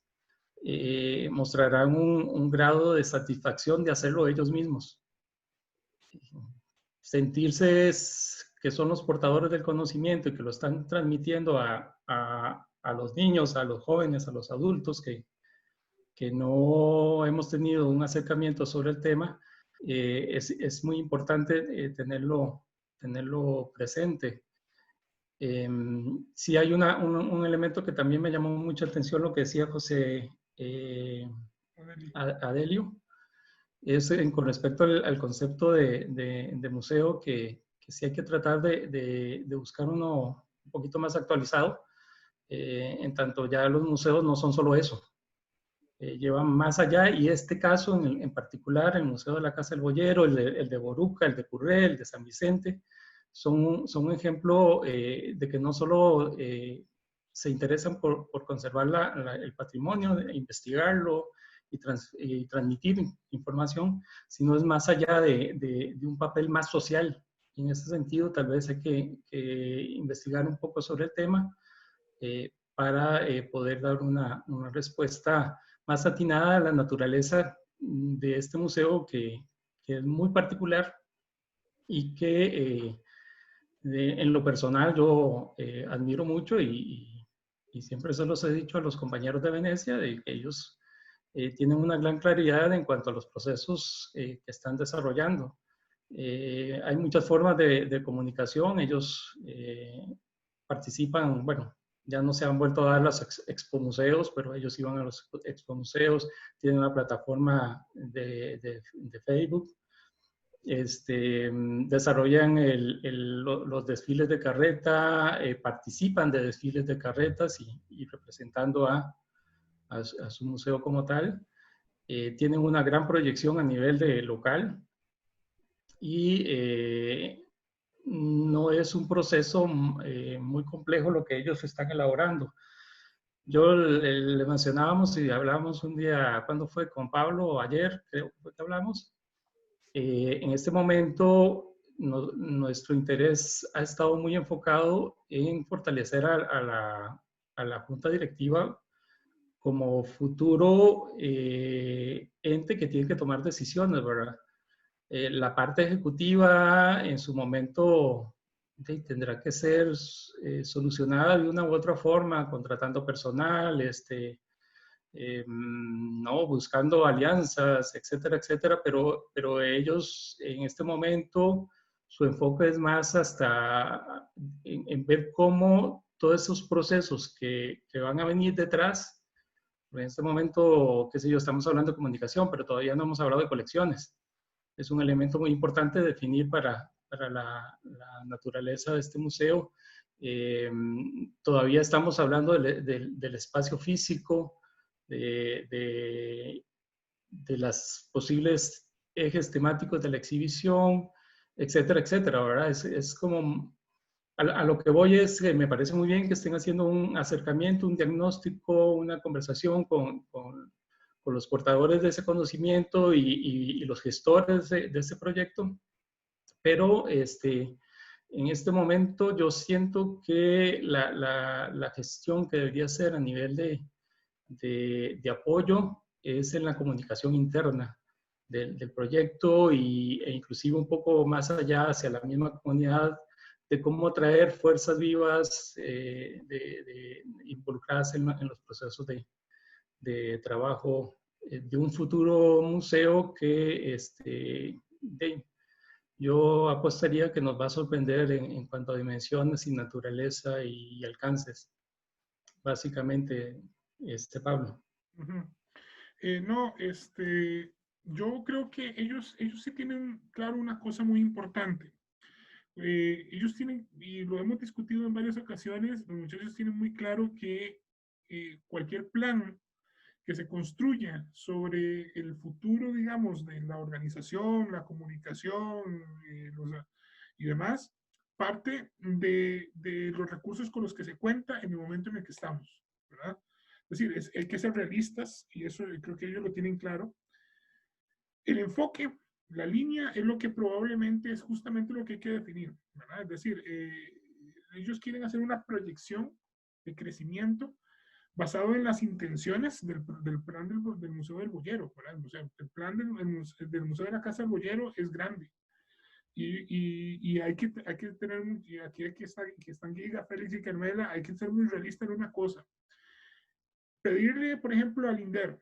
mostrarán un grado de satisfacción de hacerlo ellos mismos. Sentirse que son los portadores del conocimiento y que lo están transmitiendo a los niños, a los jóvenes, a los adultos que no hemos tenido un acercamiento sobre el tema, es muy importante tenerlo presente. Sí hay un elemento que también me llamó mucha atención, lo que decía José Adelio, es con respecto al concepto de museo, que sí hay que tratar de buscar uno un poquito más actualizado, en tanto ya los museos no son solo eso, llevan más allá, y este caso en particular, el Museo de la Casa del Boyero, el de Boruca, el de Curré, el de San Vicente, son un ejemplo de que no solo se interesan por conservar el patrimonio, investigarlo y transmitir información, sino es más allá de un papel más social. Y en ese sentido, tal vez hay que investigar un poco sobre el tema para poder dar una respuesta más atinada a la naturaleza de este museo que es muy particular y que en lo personal yo admiro mucho y siempre se los he dicho a los compañeros de Venecia, de que ellos tienen una gran claridad en cuanto a los procesos que están desarrollando. Hay muchas formas de comunicación, ellos participan, bueno, ya no se han vuelto a dar los expomuseos, pero ellos iban a los expomuseos, tienen una plataforma de Facebook, desarrollan los desfiles de carreta, participan de desfiles de carretas y representando a su museo como tal. Tienen una gran proyección a nivel de local y no es un proceso muy complejo lo que ellos están elaborando. Yo le mencionábamos y hablábamos un día, ¿cuándo fue? Con Pablo, o ayer, creo que hablamos. En este momento, nuestro interés ha estado muy enfocado en fortalecer a la junta directiva como futuro ente que tiene que tomar decisiones, ¿verdad? La parte ejecutiva en su momento tendrá que ser solucionada de una u otra forma, contratando personal, no, buscando alianzas, etcétera, etcétera, pero ellos en este momento su enfoque es más hasta en ver cómo todos esos procesos que van a venir detrás. En este momento, qué sé yo, estamos hablando de comunicación, pero todavía no hemos hablado de colecciones. Es un elemento muy importante definir para la naturaleza de este museo. Todavía estamos hablando del espacio físico, de las posibles ejes temáticos de la exhibición, etcétera, etcétera, ¿verdad? Es como, a lo que voy es que me parece muy bien que estén haciendo un acercamiento, un diagnóstico, una conversación con los portadores de ese conocimiento y los gestores de ese proyecto, pero En este momento yo siento que la gestión que debería ser a nivel de apoyo es en la comunicación interna del proyecto e inclusive un poco más allá hacia la misma comunidad, de cómo traer fuerzas vivas involucradas en los procesos de trabajo de un futuro museo que yo apostaría que nos va a sorprender en cuanto a dimensiones y naturaleza y alcances. Básicamente, Pablo. Uh-huh. No, yo creo que ellos sí tienen claro una cosa muy importante. Ellos tienen, y lo hemos discutido en varias ocasiones, los muchachos tienen muy claro que cualquier plan que se construya sobre el futuro, digamos, de la organización, la comunicación y demás, parte de los recursos con los que se cuenta en el momento en el que estamos, ¿verdad? Es decir, hay que ser realistas y eso creo que ellos lo tienen claro. El enfoque, la línea, es lo que probablemente es justamente lo que hay que definir, ¿verdad? Es decir, ellos quieren hacer una proyección de crecimiento basado en las intenciones del plan del Museo del Boyero, ¿verdad? O sea, el plan del Museo de la Casa del Boyero es grande. Y hay que tener, y aquí están Giga, Félix y Carmela, hay que ser muy realista en una cosa. Pedirle, por ejemplo, al INDER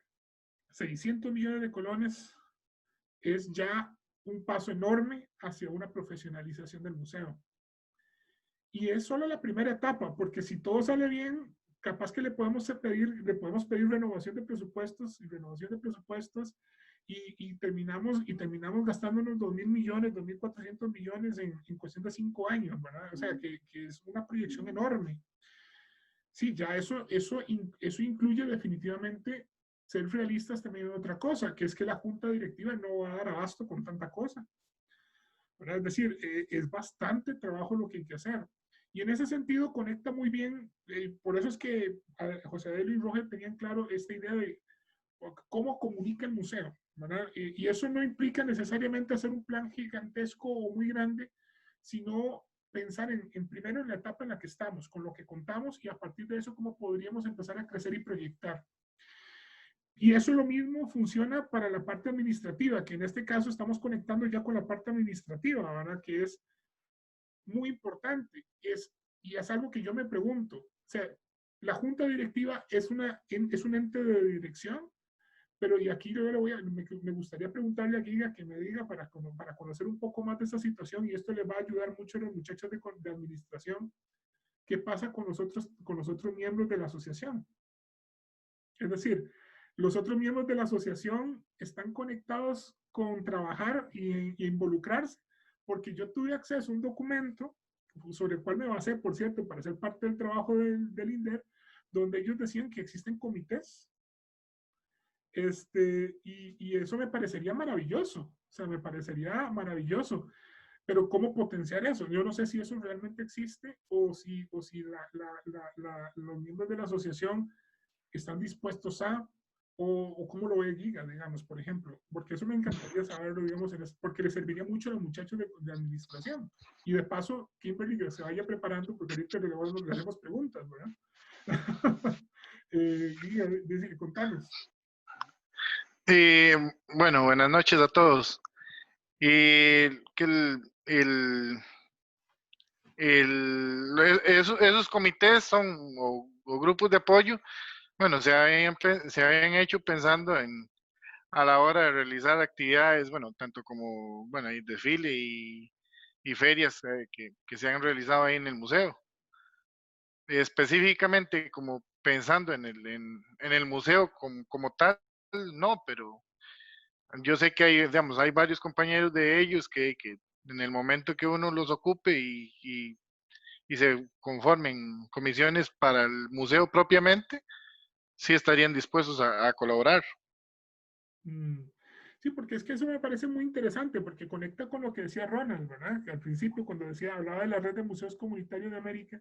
600 millones de colones es ya un paso enorme hacia una profesionalización del museo. Y es solo la primera etapa, porque si todo sale bien, capaz que le podemos pedir renovación de presupuestos y terminamos gastando unos 2.000 millones, 2.400 millones en cuestión de 5 años, ¿verdad? O sea, que es una proyección enorme. Sí, ya eso incluye definitivamente ser realistas también en otra cosa, que es que la junta directiva no va a dar abasto con tanta cosa, ¿verdad? Es decir, es bastante trabajo lo que hay que hacer. Y en ese sentido conecta muy bien, por eso es que José Adelio y Roger tenían claro esta idea de cómo comunica el museo, ¿verdad? Y eso no implica necesariamente hacer un plan gigantesco o muy grande, sino pensar primero en la etapa en la que estamos, con lo que contamos y a partir de eso cómo podríamos empezar a crecer y proyectar. Y eso lo mismo funciona para la parte administrativa, que en este caso estamos conectando ya con la parte administrativa, ¿verdad? Que es muy importante. Y es algo que yo me pregunto. O sea, la junta directiva es un ente de dirección, pero y aquí yo me gustaría preguntarle a Giga que me diga para conocer un poco más de esa situación, y esto le va a ayudar mucho a los muchachos de administración, qué pasa con los otros miembros de la asociación. Es decir, los otros miembros de la asociación están conectados con trabajar y involucrarse, porque yo tuve acceso a un documento sobre el cual me basé, por cierto, para ser parte del trabajo del INDER, donde ellos decían que existen comités. Y eso me parecería maravilloso, o sea, me parecería maravilloso. Pero ¿cómo potenciar eso? Yo no sé si eso realmente existe o si los miembros de la asociación están dispuestos a, o cómo lo ve Giga, digamos, por ejemplo, porque eso me encantaría saberlo, digamos, porque le serviría mucho a los muchachos de administración. Y de paso, Kimberly, que se vaya preparando, porque ahorita le hacemos preguntas, ¿verdad? Giga, contanos. Bueno, buenas noches a todos. Esos comités son o grupos de apoyo, bueno, se habían hecho pensando a la hora de realizar actividades, bueno, tanto como, bueno, hay desfile y ferias que se han realizado ahí en el museo. Específicamente como pensando en el museo como tal, no, pero yo sé que hay, digamos, hay varios compañeros de ellos que en el momento que uno los ocupe y se conformen comisiones para el museo propiamente, sí estarían dispuestos a colaborar. Sí, porque es que eso me parece muy interesante, porque conecta con lo que decía Ronald, ¿verdad? Que al principio, cuando hablaba de la red de museos comunitarios de América,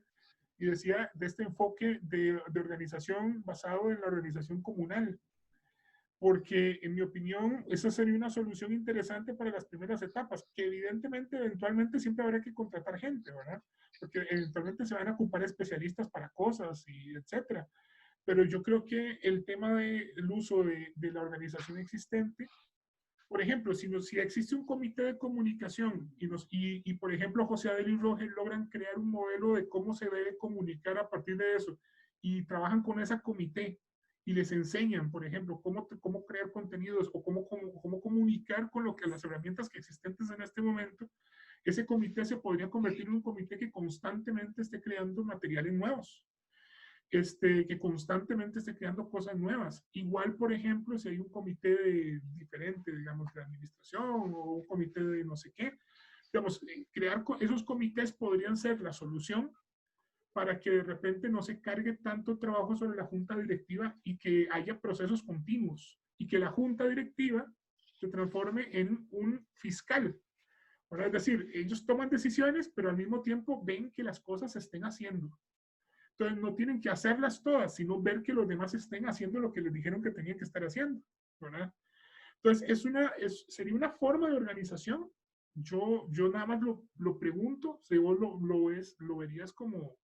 y decía de este enfoque de organización basado en la organización comunal. porque en mi opinión esa sería una solución interesante para las primeras etapas, que evidentemente eventualmente siempre habrá que contratar gente, ¿verdad? Porque eventualmente se van a ocupar especialistas para cosas y etcétera. Pero yo creo que el tema del uso de la organización existente, por ejemplo, si existe un comité de comunicación y por ejemplo, José Adel y Roger logran crear un modelo de cómo se debe comunicar a partir de eso y trabajan con ese comité y les enseñan, por ejemplo, cómo crear contenidos o cómo comunicar con las herramientas que existentes en este momento, ese comité se podría convertir en un comité que constantemente esté creando materiales nuevos. Que constantemente esté creando cosas nuevas. Igual, por ejemplo, si hay un comité diferente, digamos, de administración o un comité de no sé qué, digamos, crear esos comités podrían ser la solución para que de repente no se cargue tanto trabajo sobre la junta directiva y que haya procesos continuos y que la junta directiva se transforme en un fiscal. ¿Verdad? Es decir, ellos toman decisiones, pero al mismo tiempo ven que las cosas se estén haciendo. Entonces no tienen que hacerlas todas, sino ver que los demás estén haciendo lo que les dijeron que tenían que estar haciendo, ¿verdad? Entonces sería una forma de organización. Yo nada más lo pregunto, si vos lo verías como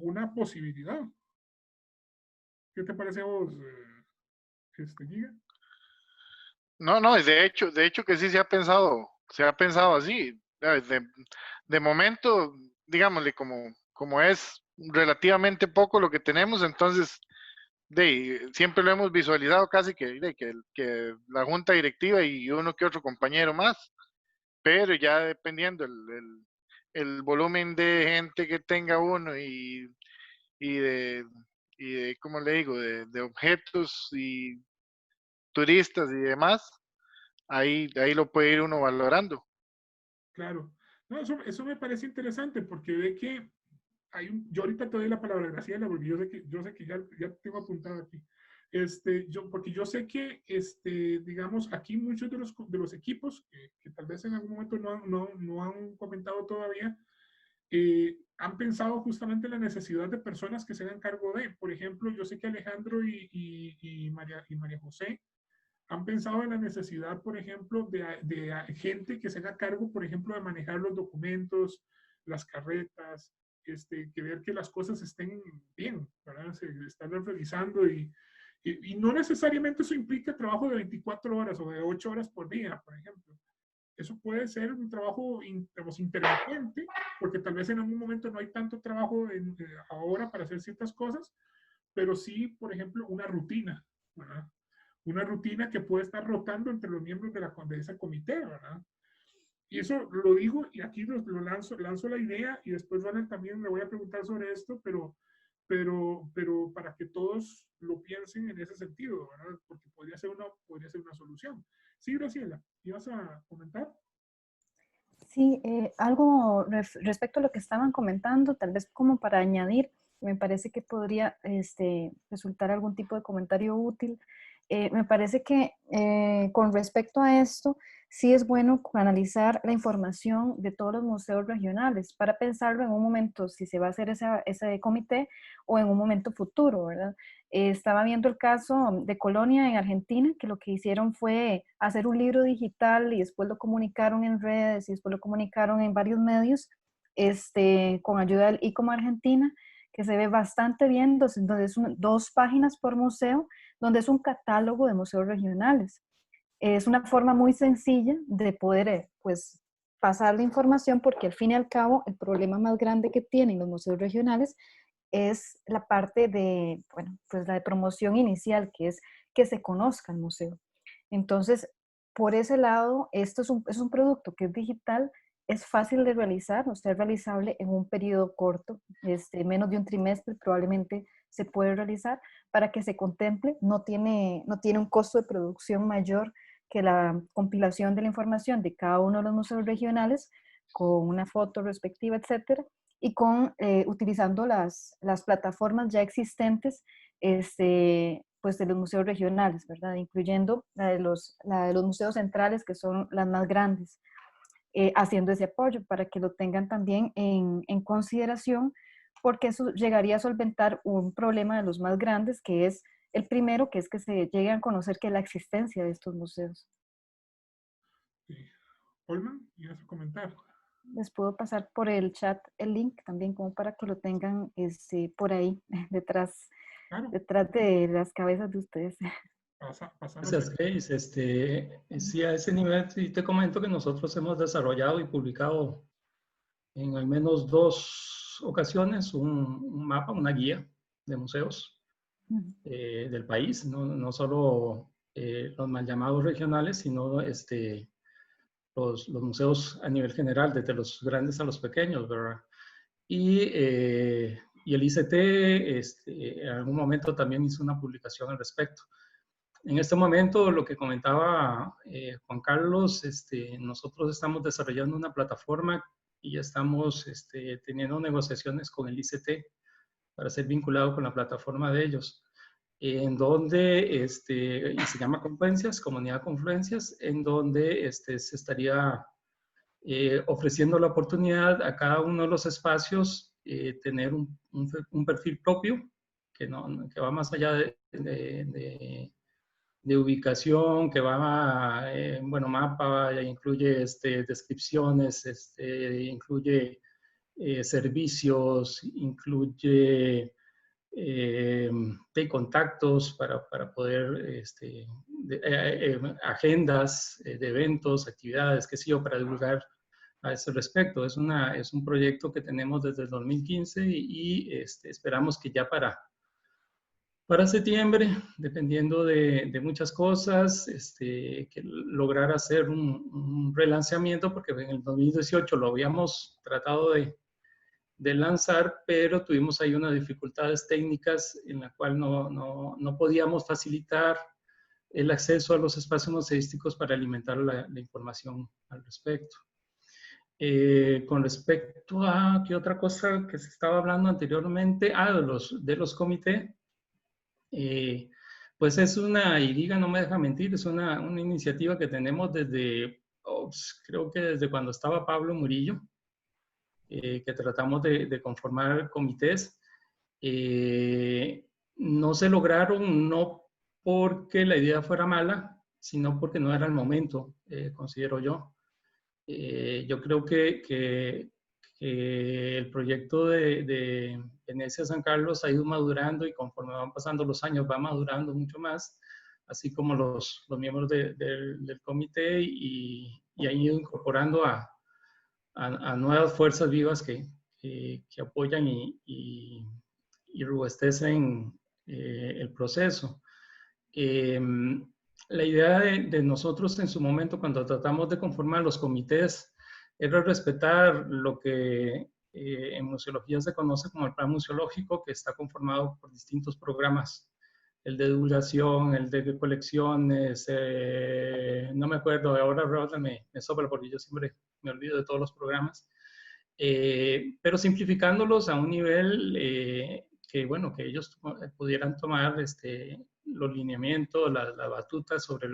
una posibilidad. ¿Qué te parece a vos, Giga? No, no, de hecho que sí se ha pensado así. De momento, digámosle, como es relativamente poco lo que tenemos, entonces siempre lo hemos visualizado casi que la junta directiva y uno que otro compañero más, pero ya dependiendo el volumen de gente que tenga uno y de ¿cómo le digo?, de objetos y turistas y demás, ahí lo puede ir uno valorando. Claro. No, eso me parece interesante porque ve que yo ahorita te doy la palabra, Graciela, porque yo sé que ya tengo apuntado aquí. Porque yo sé que, digamos, aquí muchos de los equipos que tal vez en algún momento no han comentado todavía, han pensado justamente en la necesidad de personas que se hagan cargo de. Por ejemplo, yo sé que Alejandro y María José han pensado en la necesidad, por ejemplo, de gente que se haga cargo, por ejemplo, de manejar los documentos, las carretas, que ver que las cosas estén bien, ¿verdad? Se están revisando y no necesariamente eso implica trabajo de 24 horas o de 8 horas por día, por ejemplo. Eso puede ser un trabajo intermitente, porque tal vez en algún momento no hay tanto trabajo ahora para hacer ciertas cosas, pero sí, por ejemplo, una rutina, ¿verdad? Una rutina que puede estar rotando entre los miembros de ese comité, ¿verdad? Y eso lo digo y aquí lanzo la idea y después Ronald también le voy a preguntar sobre esto, pero para que todos lo piensen en ese sentido, ¿verdad? Porque podría ser una solución. Sí, Graciela, ¿ibas a comentar? Sí, algo respecto a lo que estaban comentando, tal vez como para añadir, me parece que podría resultar algún tipo de comentario útil. Me parece que con respecto a esto, sí es bueno analizar la información de todos los museos regionales para pensarlo en un momento, si se va a hacer ese comité o en un momento futuro, ¿verdad? Estaba viendo el caso de Colonia en Argentina, que lo que hicieron fue hacer un libro digital y después lo comunicaron en redes y después lo comunicaron en varios medios con ayuda del ICOM Argentina, que se ve bastante bien, donde son 2 páginas por museo, donde es un catálogo de museos regionales. Es una forma muy sencilla de poder pues, pasar la información porque al fin y al cabo el problema más grande que tienen los museos regionales es la parte de, bueno, pues la de promoción inicial, que es que se conozca el museo. Entonces, por ese lado, esto es un producto que es digital, es fácil de realizar, o sea, es realizable en un periodo corto, menos de un trimestre probablemente se puede realizar para que se contemple, no tiene un costo de producción mayor que la compilación de la información de cada uno de los museos regionales con una foto respectiva, etcétera, y utilizando las plataformas ya existentes pues de los museos regionales, ¿verdad? Incluyendo la de los museos centrales, que son las más grandes, haciendo ese apoyo para que lo tengan también en consideración, porque eso llegaría a solventar un problema de los más grandes, que es el primero, que es que se llegue a conocer que la existencia de estos museos. Sí. Olman, ¿ibas a comentar? Les puedo pasar por el chat el link también como para que lo tengan por ahí, detrás, Claro. detrás de las cabezas de ustedes. Gracias, Grace. Sí, a ese nivel sí te comento que nosotros hemos desarrollado y publicado en al menos 2 ocasiones un mapa, una guía de museos del país, no solo los mal llamados regionales, sino los museos a nivel general, desde los grandes a los pequeños, ¿verdad? Y el ICT en algún momento también hizo una publicación al respecto. En este momento, lo que comentaba Juan Carlos, nosotros estamos desarrollando una plataforma y ya estamos teniendo negociaciones con el ICT para ser vinculado con la plataforma de ellos, en donde, y se llama Confluencias, Comunidad Confluencias, en donde se estaría ofreciendo la oportunidad a cada uno de los espacios tener un perfil propio que va más allá de ubicación, que va, bueno, mapa, ya incluye descripciones, incluye servicios, incluye de contactos para poder, agendas de eventos, actividades, qué sé yo, para divulgar a ese respecto. Es un proyecto que tenemos desde el 2015 y esperamos que ya para septiembre, dependiendo de muchas cosas, que lograr hacer un relanzamiento, porque en el 2018 lo habíamos tratado de lanzar, pero tuvimos ahí unas dificultades técnicas en la cual no podíamos facilitar el acceso a los espacios museísticos para alimentar la información al respecto. Con respecto a, ¿qué otra cosa que se estaba hablando anteriormente? De los comités. Pues es y Giga no me deja mentir, es una iniciativa que tenemos desde, creo que desde cuando estaba Pablo Murillo, que tratamos de conformar comités. No se lograron, no porque la idea fuera mala, sino porque no era el momento, considero yo. Yo creo que el proyecto de Venecia San Carlos ha ido madurando y conforme van pasando los años va madurando mucho más, así como los miembros del comité y han ido incorporando a nuevas fuerzas vivas que apoyan y robustecen el proceso. La idea de nosotros en su momento, cuando tratamos de conformar los comités, era respetar lo que en museología se conoce como el plan museológico, que está conformado por distintos programas. El de divulgación, el de colecciones, no me acuerdo, ahora me sobra porque yo siempre me olvido de todos los programas, pero simplificándolos a un nivel que, bueno, que ellos pudieran tomar los lineamientos, la batuta sobre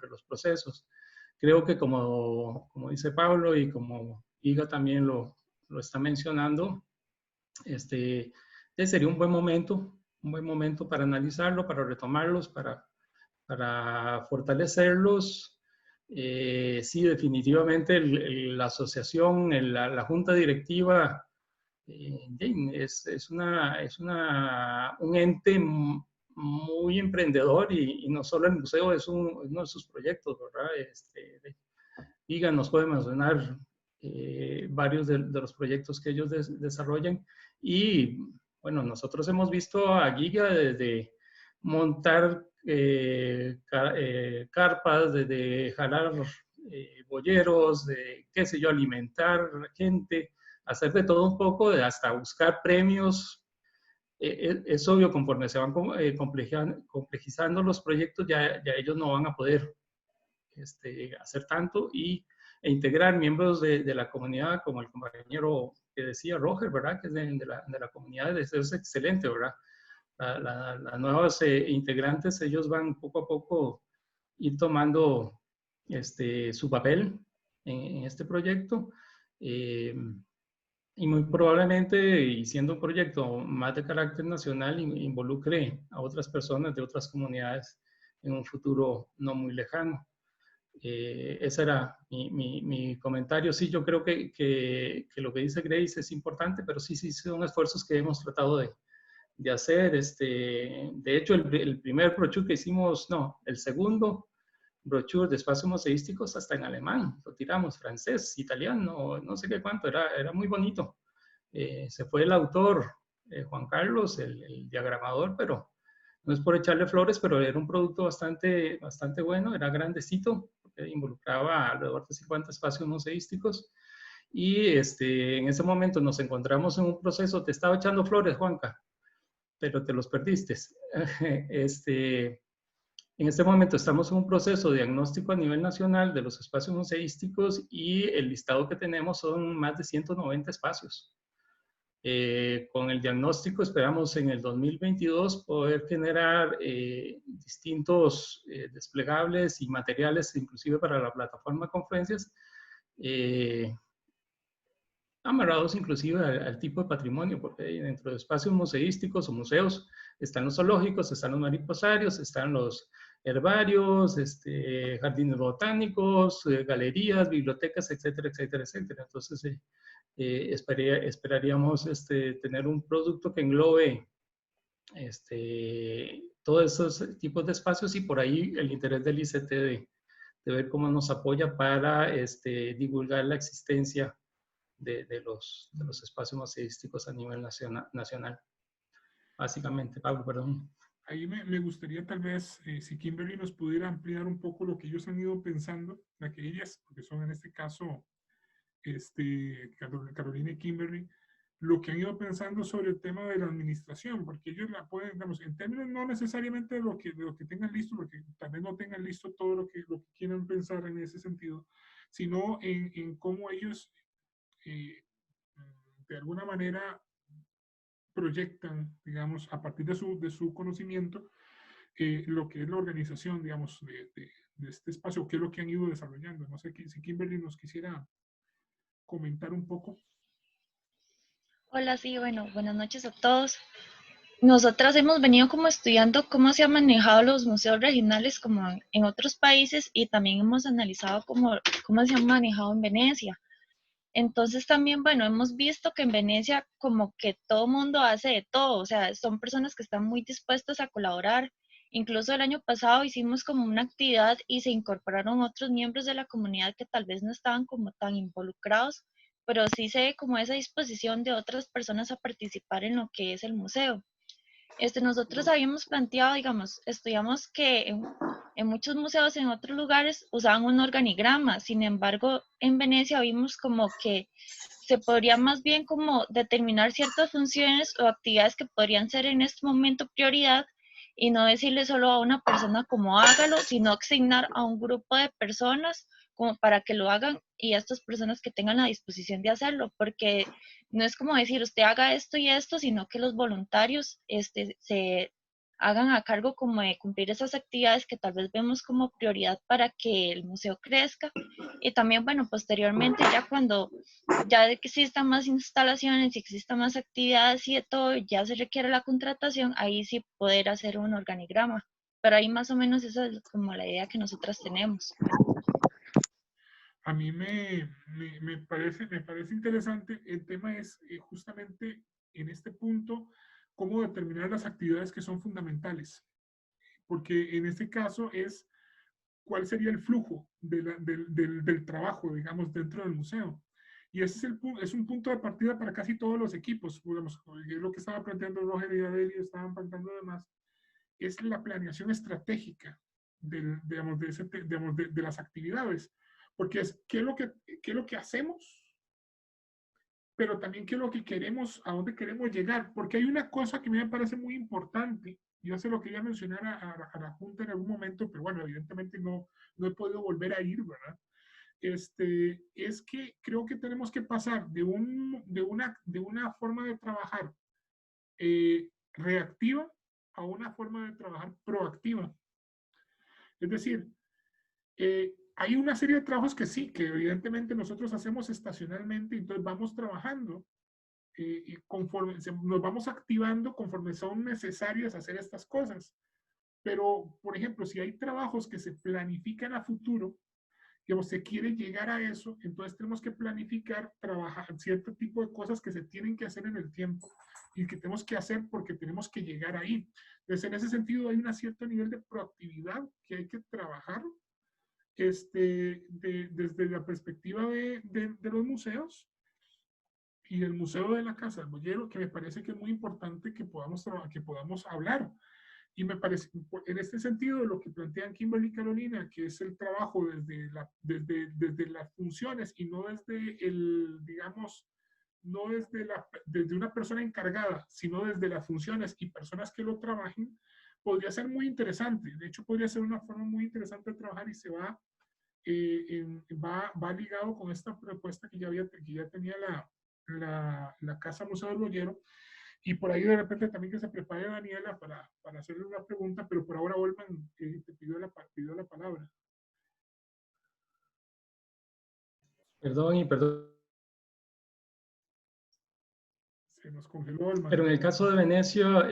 los procesos. Creo que como dice Pablo y como Iga también lo está mencionando, sería un buen momento para analizarlo, para retomarlos, para fortalecerlos. Sí, definitivamente la asociación, la junta directiva es un ente muy emprendedor y no solo el museo es uno de sus proyectos, ¿verdad? Iga nos puede mencionar varios de los proyectos que ellos desarrollan y bueno, nosotros hemos visto a Giga desde montar carpas, de jalar bolleros, de qué sé yo, alimentar a la gente, hacer de todo un poco, hasta buscar premios. Es obvio, conforme se van complejizando los proyectos, ya ellos no van a poder hacer tanto e integrar miembros de la comunidad, como el compañero que decía, Roger, ¿verdad? Que es de la comunidad, eso es excelente, ¿verdad? Las nuevas integrantes, ellos van poco a poco ir tomando su papel en este proyecto. y muy probablemente, y siendo un proyecto más de carácter nacional, involucre a otras personas de otras comunidades en un futuro no muy lejano. Ese era mi comentario. Sí, yo creo que lo que dice Grace es importante, pero sí son esfuerzos que hemos tratado de hacer. De hecho, el primer brochure que hicimos, no, el segundo brochure de espacios museísticos hasta en alemán, lo tiramos, francés, italiano, no sé qué cuánto, era muy bonito. Se fue el autor, Juan Carlos, el diagramador, pero no es por echarle flores, pero era un producto bastante bueno, era grandecito, involucraba alrededor de 50 espacios museísticos. Y en ese momento nos encontramos en un proceso, te estaba echando flores, Juanca, pero te los perdiste. En este momento estamos en un proceso de diagnóstico a nivel nacional de los espacios museísticos y el listado que tenemos son más de 190 espacios. Con el diagnóstico esperamos en el 2022 poder generar distintos desplegables y materiales, inclusive para la plataforma de conferencias, amarrados inclusive al tipo de patrimonio, porque dentro de espacios museísticos o museos están los zoológicos, están los mariposarios, están los herbarios, jardines botánicos, galerías, bibliotecas, etcétera, etcétera, etcétera. Entonces, esperaríamos tener un producto que englobe todos esos tipos de espacios, y por ahí el interés del ICT de ver cómo nos apoya para divulgar la existencia de los espacios museísticos a nivel nacional. Básicamente, Pablo, perdón. Ahí me gustaría tal vez, si Kimberly nos pudiera ampliar un poco lo que ellos han ido pensando, la que ellas, porque son en este caso Carolina y Kimberly, lo que han ido pensando sobre el tema de la administración, porque ellos la pueden, digamos, en términos no necesariamente de lo que tengan listo, porque tal vez no tengan listo todo lo que quieran pensar en ese sentido, sino en cómo ellos de alguna manera proyectan, digamos, a partir de su conocimiento, lo que es la organización, digamos, de este espacio, qué es lo que han ido desarrollando. No sé si Kimberly nos quisiera comentar un poco. Hola, sí, bueno, buenas noches a todos. Nosotras hemos venido como estudiando cómo se han manejado los museos regionales como en otros países, y también hemos analizado cómo se han manejado en Venecia. Entonces también, bueno, hemos visto que en Venecia como que todo mundo hace de todo, o sea, son personas que están muy dispuestas a colaborar. Incluso el año pasado hicimos como una actividad y se incorporaron otros miembros de la comunidad que tal vez no estaban como tan involucrados, pero sí se ve como esa disposición de otras personas a participar en lo que es el museo. Nosotros habíamos planteado, digamos, estudiamos que en muchos museos en otros lugares usaban un organigrama. Sin embargo, en Venecia vimos como que se podría más bien como determinar ciertas funciones o actividades que podrían ser en este momento prioridad, y no decirle solo a una persona como hágalo, sino asignar a un grupo de personas como para que lo hagan, y a estas personas que tengan la disposición de hacerlo, porque no es como decir usted haga esto y esto, sino que los voluntarios se hagan a cargo como de cumplir esas actividades que tal vez vemos como prioridad para que el museo crezca. Y también, bueno, posteriormente ya cuando ya existan más instalaciones y existan más actividades y de todo, ya se requiere la contratación, ahí sí poder hacer un organigrama. Pero ahí más o menos esa es como la idea que nosotras tenemos. A mí me parece interesante. El tema es justamente en este punto cómo determinar las actividades que son fundamentales. Porque en este caso es cuál sería el flujo del trabajo, digamos, dentro del museo. Y ese es un punto de partida para casi todos los equipos. Digamos, lo que estaba planteando Roger y Adelio, estaban planteando además, es la planeación estratégica de las actividades. Porque es qué es lo que hacemos, pero también qué es lo que queremos, a dónde queremos llegar. Porque hay una cosa que me parece muy importante. Yo se lo quería mencionar a la Junta en algún momento, pero bueno, evidentemente no he podido volver a ir, ¿verdad? Es que creo que tenemos que pasar de una forma de trabajar reactiva a una forma de trabajar proactiva. Es decir, hay una serie de trabajos que sí, que evidentemente nosotros hacemos estacionalmente, entonces vamos trabajando, conforme nos vamos activando, conforme son necesarias hacer estas cosas. Pero, por ejemplo, si hay trabajos que se planifican a futuro, digamos, se quiere llegar a eso, entonces tenemos que planificar, trabajar cierto tipo de cosas que se tienen que hacer en el tiempo y que tenemos que hacer porque tenemos que llegar ahí. Entonces, en ese sentido, hay un cierto nivel de proactividad que hay que trabajar desde la perspectiva de los museos y el Museo de la Casa del Boyero, que me parece que es muy importante que podamos hablar. Y me parece, en este sentido, lo que plantean Kimberly y Carolina, que es el trabajo desde las funciones y no desde el, digamos, no desde una persona encargada, sino desde las funciones y personas que lo trabajen, podría ser muy interesante. De hecho, podría ser una forma muy interesante de trabajar y se va, va ligado con esta propuesta que ya tenía la Casa Museo del Boyero. Y por ahí de repente también que se prepare Daniela para hacerle una pregunta, pero por ahora Olman te pidió la palabra. Perdón. Se nos congeló Olman. Pero en el caso de Venecia,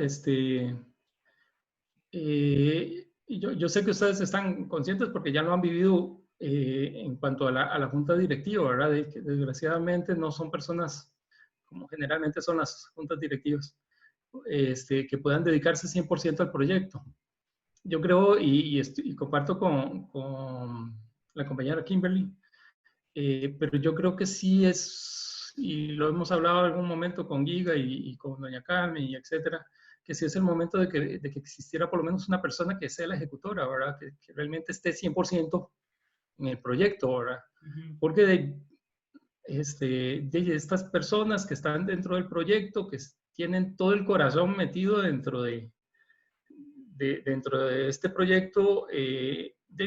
yo sé que ustedes están conscientes porque ya lo han vivido en cuanto a la junta directiva, ¿verdad? De que desgraciadamente no son personas como generalmente son las juntas directivas, que puedan dedicarse 100% al proyecto. Yo creo, y comparto con la compañera Kimberly, pero yo creo que sí es, y lo hemos hablado en algún momento con Giga y con doña Carmen, y etcétera, que sí es el momento de que existiera por lo menos una persona que sea la ejecutora, ¿verdad? Que realmente esté 100% en el proyecto, ¿verdad? Porque de estas personas que están dentro del proyecto, que tienen todo el corazón metido dentro de este proyecto,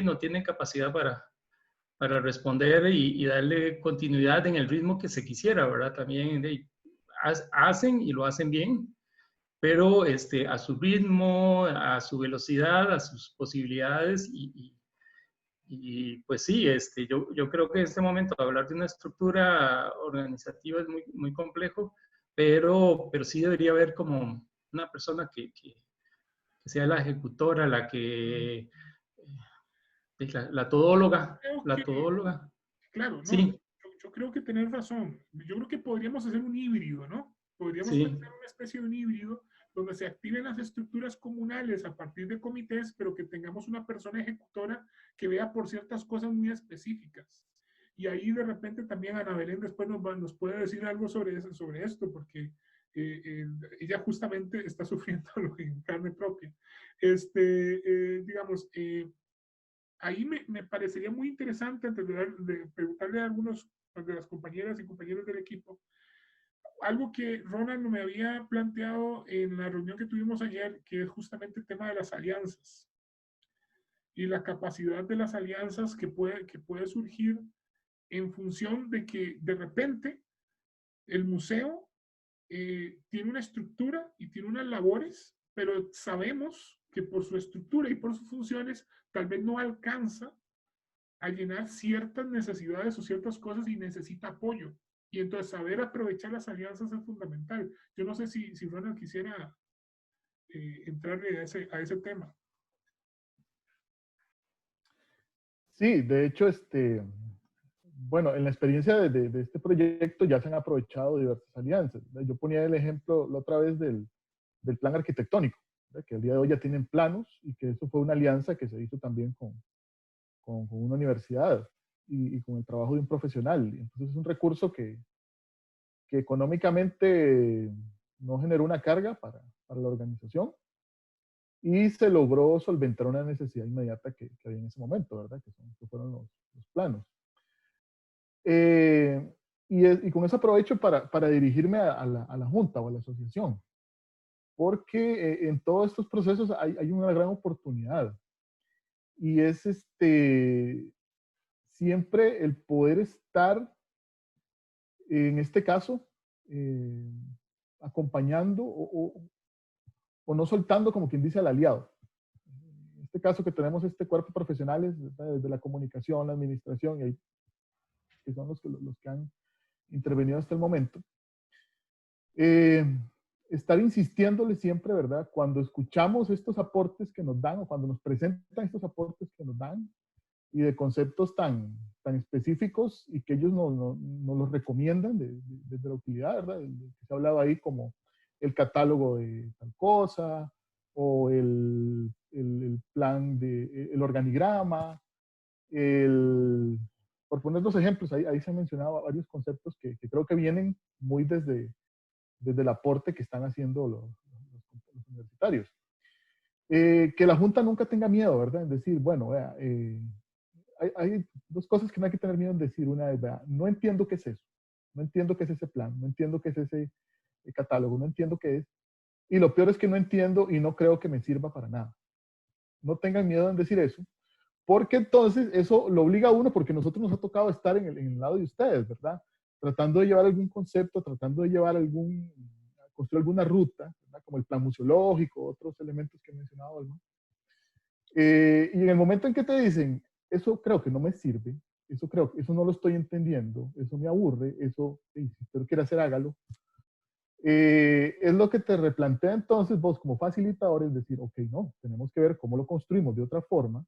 no tienen capacidad para responder y darle continuidad en el ritmo que se quisiera, ¿verdad? También hacen y lo hacen bien, pero a su ritmo, a su velocidad, a sus posibilidades y pues sí, yo creo que en este momento hablar de una estructura organizativa es muy, muy complejo, pero sí debería haber como una persona que sea la ejecutora, la todóloga, todóloga. Claro, no, sí. yo creo que tenés razón. Yo creo que podríamos hacer un híbrido, ¿no? Podríamos sí. hacer una especie de un híbrido donde se activen las estructuras comunales a partir de comités, pero que tengamos una persona ejecutora que vea por ciertas cosas muy específicas. Y ahí de repente también Ana Belén después nos puede decir algo sobre esto, porque ella justamente está sufriendo en carne propia. Digamos, ahí me parecería muy interesante, antes de preguntarle a algunos de las compañeras y compañeros del equipo, algo que Ronald me había planteado en la reunión que tuvimos ayer, que es justamente el tema de las alianzas y la capacidad de las alianzas que puede surgir en función de que de repente el museo tiene una estructura y tiene unas labores, pero sabemos que por su estructura y por sus funciones tal vez no alcanza a llenar ciertas necesidades o ciertas cosas y necesita apoyo. Y entonces saber aprovechar las alianzas es fundamental. Yo no sé si Ronald quisiera entrarle a ese tema. Sí, de hecho, bueno, en la experiencia de este proyecto ya se han aprovechado diversas alianzas. Yo ponía el ejemplo la otra vez del plan arquitectónico, ¿verdad? Que al día de hoy ya tienen planos y que eso fue una alianza que se hizo también con una universidad y con el trabajo de un profesional. Entonces es un recurso que económicamente no generó una carga para la organización y se logró solventar una necesidad inmediata que había en ese momento, ¿verdad? Que fueron los planos. Y con eso aprovecho para dirigirme a la Junta o a la asociación, porque en todos estos procesos hay una gran oportunidad y es siempre el poder estar, en este caso, acompañando o no soltando, como quien dice, al aliado. En este caso que tenemos este cuerpo de profesionales, desde la comunicación, la administración, que son los que han intervenido hasta el momento. estar insistiéndole siempre, ¿verdad? Cuando escuchamos estos aportes que nos dan o cuando nos presentan estos aportes que nos dan y de conceptos tan específicos y que ellos nos los recomiendan desde la utilidad, ¿verdad? Se ha hablado ahí como el catálogo de tal cosa o el plan el organigrama, por poner dos ejemplos, ahí se han mencionado varios conceptos que creo que vienen muy desde el aporte que están haciendo los universitarios. Que la Junta nunca tenga miedo, ¿verdad? En decir, bueno, vea, hay dos cosas que no hay que tener miedo en decir. Una es, vea, no entiendo qué es eso, no entiendo qué es ese plan, no entiendo qué es ese catálogo, no entiendo qué es. Y lo peor es que no entiendo y no creo que me sirva para nada. No tengan miedo en decir eso, porque entonces eso lo obliga a uno, porque nosotros nos ha tocado estar en el lado de ustedes, ¿verdad? Tratando de llevar algún concepto, tratando de llevar construir alguna ruta, ¿verdad? Como el plan museológico, otros elementos que he mencionado, ¿no? Y en el momento en que te dicen, eso creo que no me sirve, eso no lo estoy entendiendo, eso me aburre, eso, si usted quiere hacer, hágalo. Es lo que te replantea entonces vos como facilitador, es decir, ok, no, tenemos que ver cómo lo construimos de otra forma,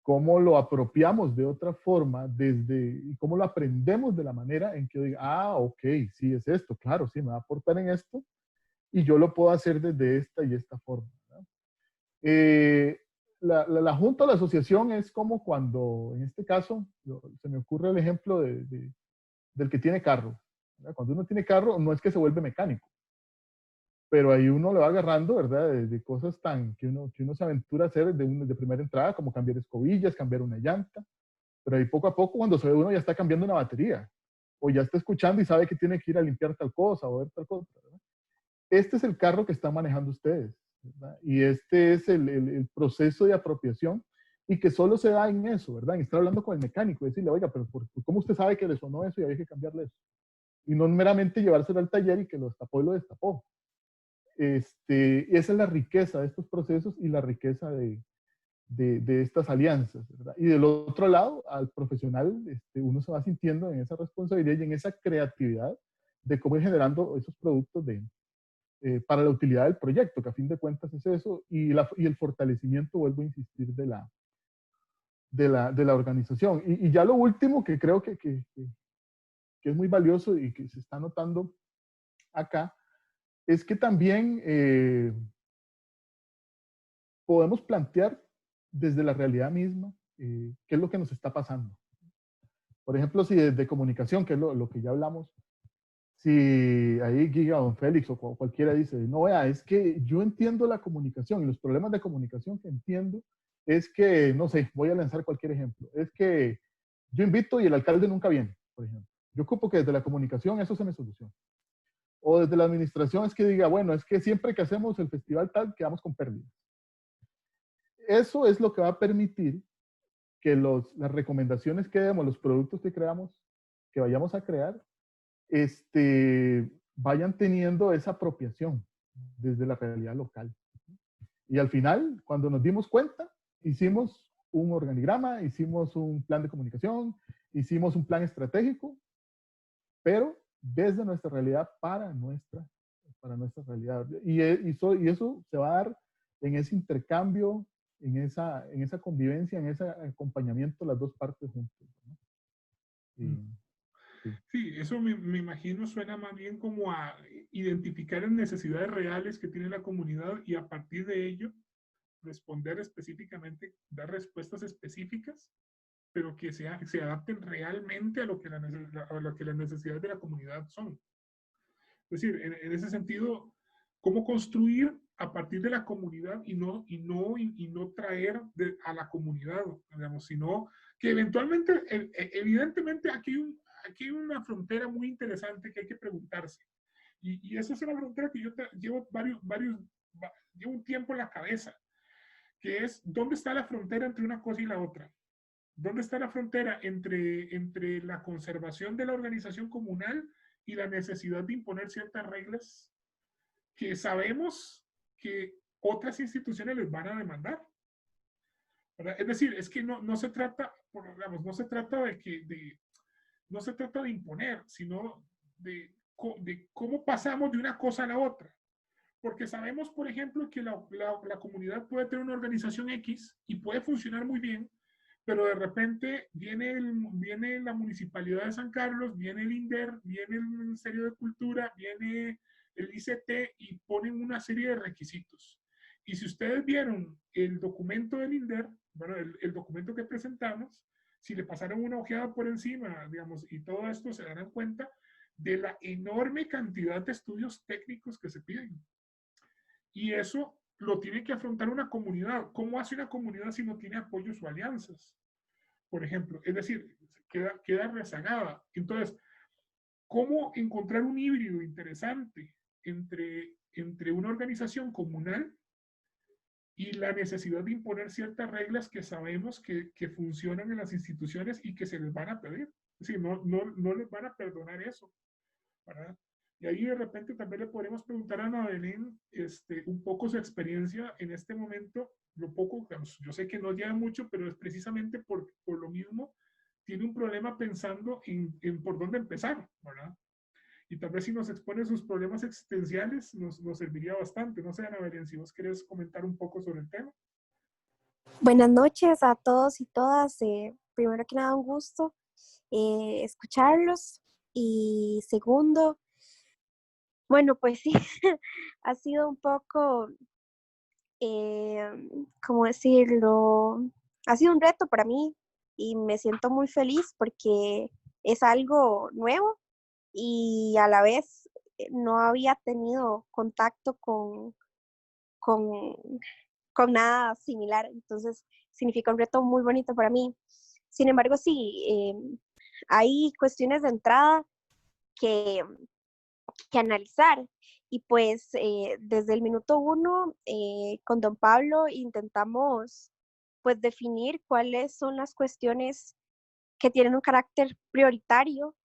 cómo lo apropiamos de otra forma, y cómo lo aprendemos de la manera en que diga, ah, ok, sí es esto, claro, sí, me va a aportar en esto, y yo lo puedo hacer desde esta y esta forma. La junta o la asociación es como cuando, en este caso, se me ocurre el ejemplo del que tiene carro. ¿Verdad? Cuando uno tiene carro, no es que se vuelve mecánico, pero ahí uno le va agarrando, ¿verdad? De cosas que uno se aventura a hacer de primera entrada, como cambiar escobillas, cambiar una llanta, pero ahí poco a poco, cuando se ve uno ya está cambiando una batería, o ya está escuchando y sabe que tiene que ir a limpiar tal cosa o ver tal cosa, ¿verdad? Este es el carro que están manejando ustedes, ¿verdad? Y este es el proceso de apropiación y que solo se da en eso, ¿verdad? En estar hablando con el mecánico y decirle, oiga, pero ¿cómo usted sabe que le sonó eso y había que cambiarle eso? Y no meramente llevárselo al taller y que lo destapó y lo destapó. Esa es la riqueza de estos procesos y la riqueza de estas alianzas, ¿verdad? Y del otro lado, al profesional, uno se va sintiendo en esa responsabilidad y en esa creatividad de cómo ir generando esos productos para la utilidad del proyecto, que a fin de cuentas es eso, y el fortalecimiento, vuelvo a insistir, de la organización. Y ya lo último que creo que es muy valioso y que se está notando acá, es que también podemos plantear desde la realidad misma qué es lo que nos está pasando. Por ejemplo, si desde comunicación, que es lo que ya hablamos, si ahí Giga, Don Félix o cualquiera dice, no, vea, es que yo entiendo la comunicación y los problemas de comunicación que entiendo es que, no sé, voy a lanzar cualquier ejemplo, es que yo invito y el alcalde nunca viene, por ejemplo. Yo ocupo que desde la comunicación eso se me solucione. O desde la administración es que diga, bueno, es que siempre que hacemos el festival tal, quedamos con pérdidas. Eso es lo que va a permitir que las recomendaciones que demos, los productos que creamos, que vayamos a crear, vayan teniendo esa apropiación desde la realidad local. Y al final, cuando nos dimos cuenta, hicimos un organigrama, hicimos un plan de comunicación, hicimos un plan estratégico, pero desde nuestra realidad para nuestra realidad. Y eso se va a dar en ese intercambio, en esa convivencia, en ese acompañamiento, las dos partes juntas, ¿no? Sí, eso me imagino suena más bien como a identificar las necesidades reales que tiene la comunidad y a partir de ello responder específicamente, dar respuestas específicas, pero que se adapten realmente a lo que las necesidades de la comunidad son. Es decir, en ese sentido, cómo construir a partir de la comunidad y no traer a la comunidad, digamos, sino que eventualmente, evidentemente, aquí hay una frontera muy interesante que hay que preguntarse. Y esa es una frontera que yo llevo llevo un tiempo en la cabeza, que es, ¿dónde está la frontera entre una cosa y la otra? ¿Dónde está la frontera entre la conservación de la organización comunal y la necesidad de imponer ciertas reglas que sabemos que otras instituciones les van a demandar? ¿Verdad? Es decir, es que no se trata, digamos, no se trata de imponer, sino de de cómo pasamos de una cosa a la otra. Porque sabemos, por ejemplo, que la comunidad puede tener una organización X y puede funcionar muy bien, pero de repente viene la Municipalidad de San Carlos, viene el INDER, viene el Ministerio de Cultura, viene el ICT y ponen una serie de requisitos. Y si ustedes vieron el documento del INDER, bueno, el documento que presentamos, si le pasaron una ojeada por encima, digamos, y todo esto, se darán cuenta de la enorme cantidad de estudios técnicos que se piden. Y eso lo tiene que afrontar una comunidad. ¿Cómo hace una comunidad si no tiene apoyos o alianzas? Por ejemplo, es decir, queda rezagada. Entonces, ¿cómo encontrar un híbrido interesante entre una organización comunal y la necesidad de imponer ciertas reglas que sabemos que funcionan en las instituciones y que se les van a pedir? Es decir, no les van a perdonar eso, ¿verdad? Y ahí de repente también le podemos preguntar a Ana Belén un poco su experiencia en este momento, lo poco, yo sé que no lleva mucho, pero es precisamente por lo mismo, tiene un problema pensando en por dónde empezar, ¿verdad? Y tal vez si nos expone sus problemas existenciales, nos serviría bastante. No sé, Ana Belén, si vos querés comentar un poco sobre el tema. Buenas noches a todos y todas. Primero que nada, un gusto escucharlos. Y segundo, bueno, pues sí, ha sido un poco, ¿cómo decirlo? Ha sido un reto para mí y me siento muy feliz porque es algo nuevo y a la vez no había tenido contacto con nada similar. Entonces, significa un reto muy bonito para mí. Sin embargo, sí, hay cuestiones de entrada que analizar. Y pues desde el minuto 1 con don Pablo intentamos pues definir cuáles son las cuestiones que tienen un carácter prioritario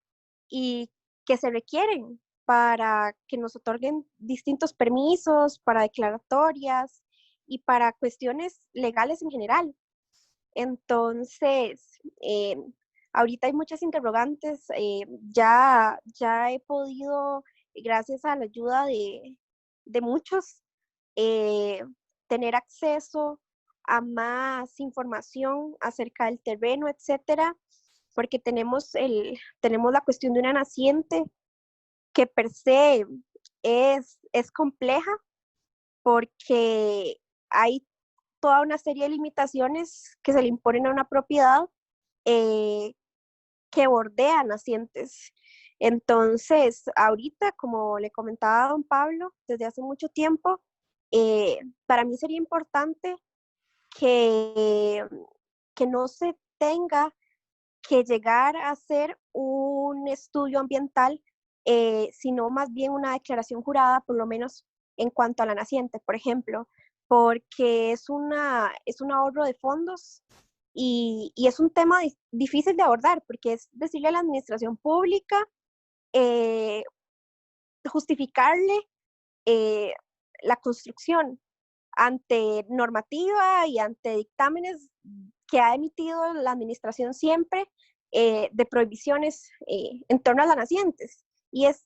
y que se requieren para que nos otorguen distintos permisos, para declaratorias y para cuestiones legales en general. Entonces, ahorita hay muchas interrogantes. Ya he podido, gracias a la ayuda de muchos, tener acceso a más información acerca del terreno, etcétera, porque tenemos la cuestión de una naciente que per se es compleja porque hay toda una serie de limitaciones que se le imponen a una propiedad que bordea nacientes. Entonces, ahorita, como le comentaba a don Pablo, desde hace mucho tiempo, para mí sería importante que no se tenga que llegar a hacer un estudio ambiental, sino más bien una declaración jurada, por lo menos en cuanto a la naciente, por ejemplo, porque es un ahorro de fondos y es un tema difícil de abordar, porque es decirle a la administración pública, justificarle la construcción ante normativa y ante dictámenes que ha emitido la administración siempre de prohibiciones en torno a las nacientes. Y es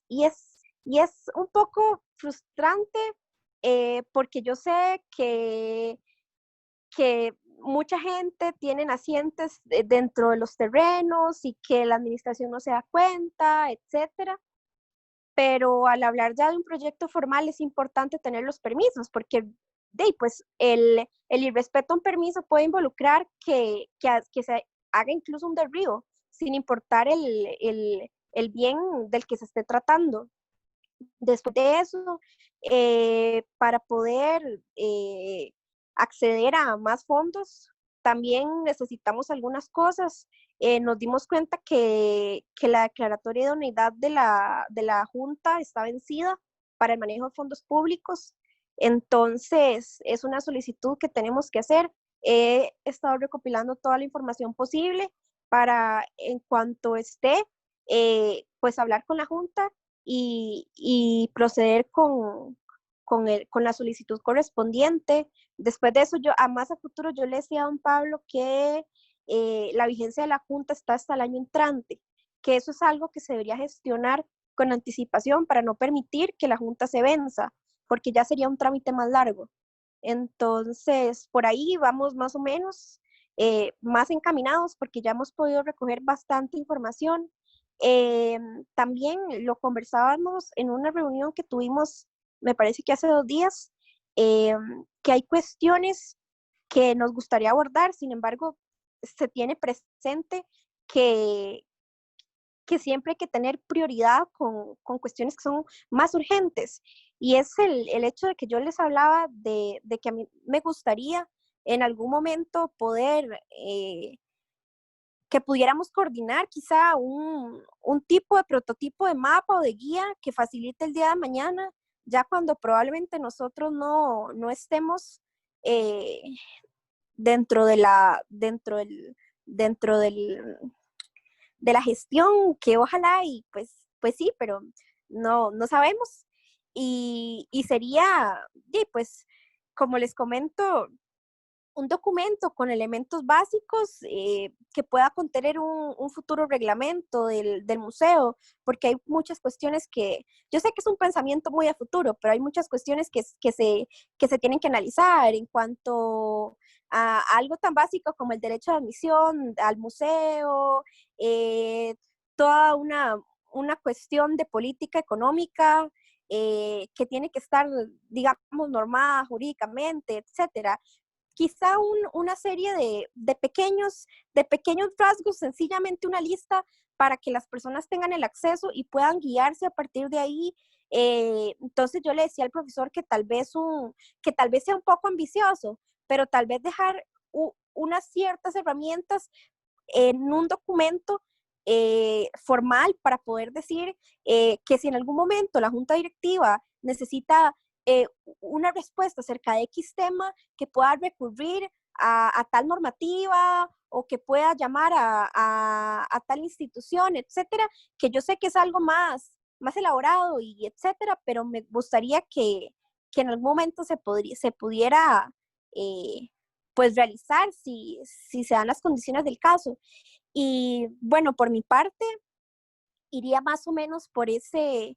un poco frustrante porque yo sé que mucha gente tiene nacientes dentro de los terrenos y que la administración no se da cuenta, etcétera. Pero al hablar ya de un proyecto formal es importante tener los permisos, porque pues el irrespeto a un permiso puede involucrar que se haga incluso un derribo, sin importar el bien del que se esté tratando. Después de eso, para poder acceder a más fondos, también necesitamos algunas cosas. Nos dimos cuenta que la declaratoria de idoneidad de la Junta está vencida para el manejo de fondos públicos. Entonces, es una solicitud que tenemos que hacer. He estado recopilando toda la información posible para, en cuanto esté, pues hablar con la Junta y proceder con la solicitud correspondiente. Después de eso, a más a futuro, yo le decía a don Pablo que la vigencia de la Junta está hasta el año entrante, que eso es algo que se debería gestionar con anticipación para no permitir que la Junta se venza, porque ya sería un trámite más largo. Entonces, por ahí vamos más o menos más encaminados porque ya hemos podido recoger bastante información. También lo conversábamos en una reunión que tuvimos, me parece que hace 2 días, que hay cuestiones que nos gustaría abordar, sin embargo, se tiene presente que siempre hay que tener prioridad con cuestiones que son más urgentes. Y es el hecho de que yo les hablaba de que a mí me gustaría en algún momento poder, que pudiéramos coordinar quizá un tipo de prototipo de mapa o de guía que facilite el día de mañana, ya cuando probablemente nosotros no estemos dentro de la gestión, que ojalá y pues sí, pero no sabemos. Y sería, pues, como les comento, un documento con elementos básicos que pueda contener un futuro reglamento del museo, porque hay muchas cuestiones que, yo sé que es un pensamiento muy a futuro, pero hay muchas cuestiones que se tienen que analizar en cuanto a algo tan básico como el derecho de admisión al museo, toda una cuestión de política económica que tiene que estar, digamos, normada jurídicamente, etcétera. Quizá una serie de pequeños rasgos, sencillamente una lista para que las personas tengan el acceso y puedan guiarse a partir de ahí. Entonces yo le decía al profesor que tal vez sea un poco ambicioso, pero tal vez dejar unas ciertas herramientas en un documento formal para poder decir que si en algún momento la junta directiva necesita una respuesta acerca de X tema, que pueda recurrir a tal normativa o que pueda llamar a tal institución, etcétera, que yo sé que es algo más elaborado y etcétera, pero me gustaría que en algún momento se pudiera pues realizar si se dan las condiciones del caso. Y bueno, por mi parte, iría más o menos por ese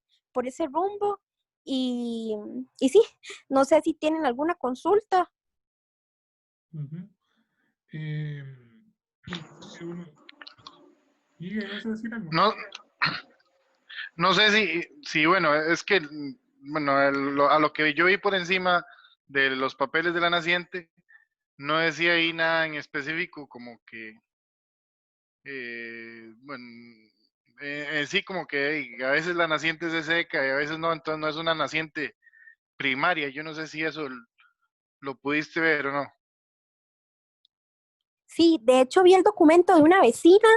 rumbo. Y sí, no sé si tienen alguna consulta. Ujú. Y ¿vas a decir algo? No sé si bueno, es que, bueno, a lo que yo vi por encima de los papeles de la naciente, no decía ahí nada en específico, como que, bueno, sí, como que a veces la naciente se seca y a veces no, entonces no es una naciente primaria. Yo no sé si eso lo pudiste ver o no. Sí, de hecho vi el documento de una vecina,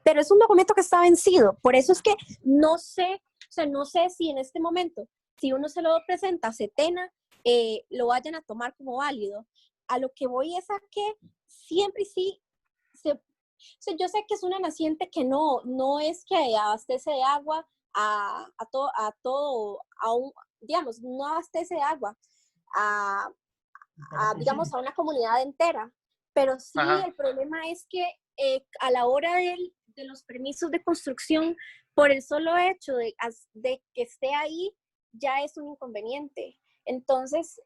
pero es un documento que está vencido. Por eso es que no sé, o sea, no sé si en este momento, si uno se lo presenta a Setena, lo vayan a tomar como válido. A lo que voy es a que siempre sí, o sea, yo sé que es una naciente que no es que abastece de agua digamos, no abastece de agua digamos, a una comunidad entera. Pero sí, Ajá. el problema es que a la hora de los permisos de construcción, por el solo hecho de que esté ahí, ya es un inconveniente. Entonces,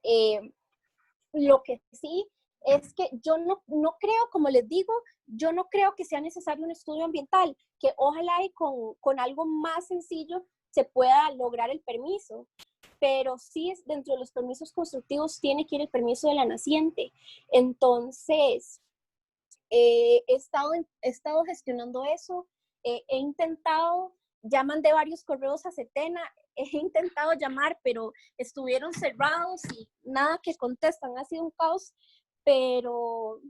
lo que sí es que yo no creo, como les digo, yo no creo que sea necesario un estudio ambiental, que ojalá y con algo más sencillo se pueda lograr el permiso. Pero sí es dentro de los permisos constructivos tiene que ir el permiso de la naciente. Entonces, he estado gestionando eso, he intentado, ya mandé varios correos a Setena, he intentado llamar, pero estuvieron cerrados y nada que contestan, ha sido un caos, pero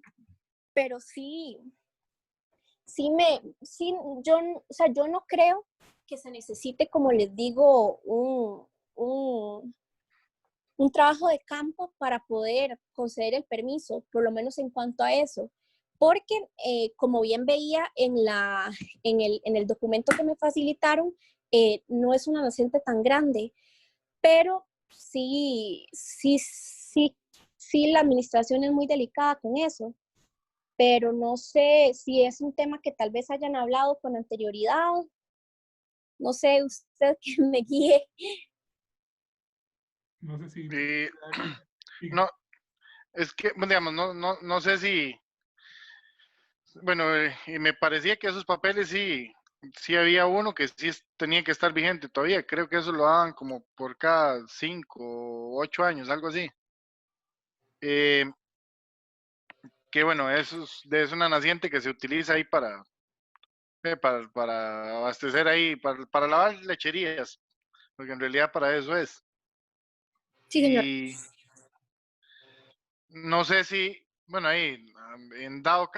sí, yo no creo que se necesite, como les digo, un trabajo de campo para poder conceder el permiso, por lo menos en cuanto a eso. Porque, como bien veía en el documento que me facilitaron, no es una naciente tan grande, pero sí, la administración es muy delicada con eso. Pero no sé si es un tema que tal vez hayan hablado con anterioridad. No sé, usted que me guíe. No sé si... No, es que, digamos, no sé si, bueno, y me parecía que esos papeles sí había uno que sí tenía que estar vigente todavía. Creo que eso lo daban como por cada 5 o 8 años, algo así. Eh, que bueno, es una naciente que se utiliza ahí para abastecer ahí, para lavar lecherías, porque en realidad para eso es. Sí, señor. Y no sé si, bueno, ahí, en dado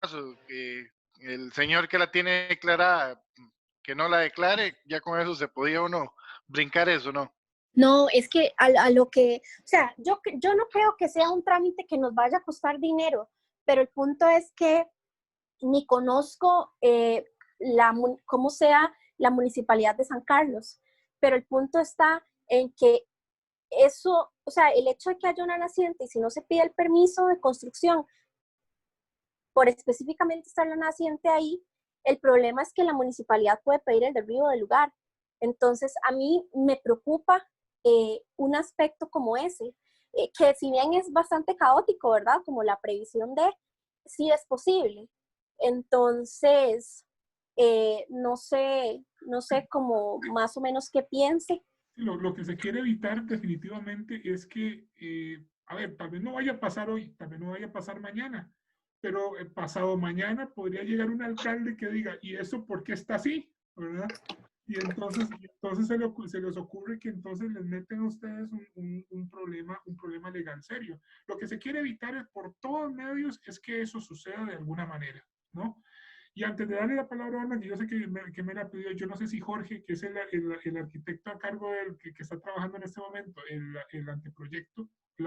caso que el señor que la tiene declarada, que no la declare, ya con eso se podía uno brincar eso, ¿no? No, es que a lo que, o sea, yo no creo que sea un trámite que nos vaya a costar dinero, pero el punto es que ni conozco cómo sea la municipalidad de San Carlos, pero el punto está en que eso, o sea, el hecho de que haya una naciente y si no se pide el permiso de construcción por específicamente estar la naciente ahí, el problema es que la municipalidad puede pedir el derribo del lugar. Entonces, a mí me preocupa un aspecto como ese, que si bien es bastante caótico, ¿verdad? Como la previsión de, sí es posible. Entonces, no sé cómo más o menos qué piense. Lo que se quiere evitar definitivamente es que, a ver, tal vez no vaya a pasar hoy, tal vez no vaya a pasar mañana, pero pasado mañana podría llegar un alcalde que diga, ¿y eso por qué está así? ¿Verdad? Y entonces se les ocurre que entonces les meten a ustedes un problema legal serio. Lo que se quiere evitar es, por todos medios, es que eso suceda de alguna manera, ¿no? Y antes de darle la palabra a Ana, que yo sé que me la pidió, yo no sé si Jorge, que es el arquitecto a cargo que está trabajando en este momento, el anteproyecto, el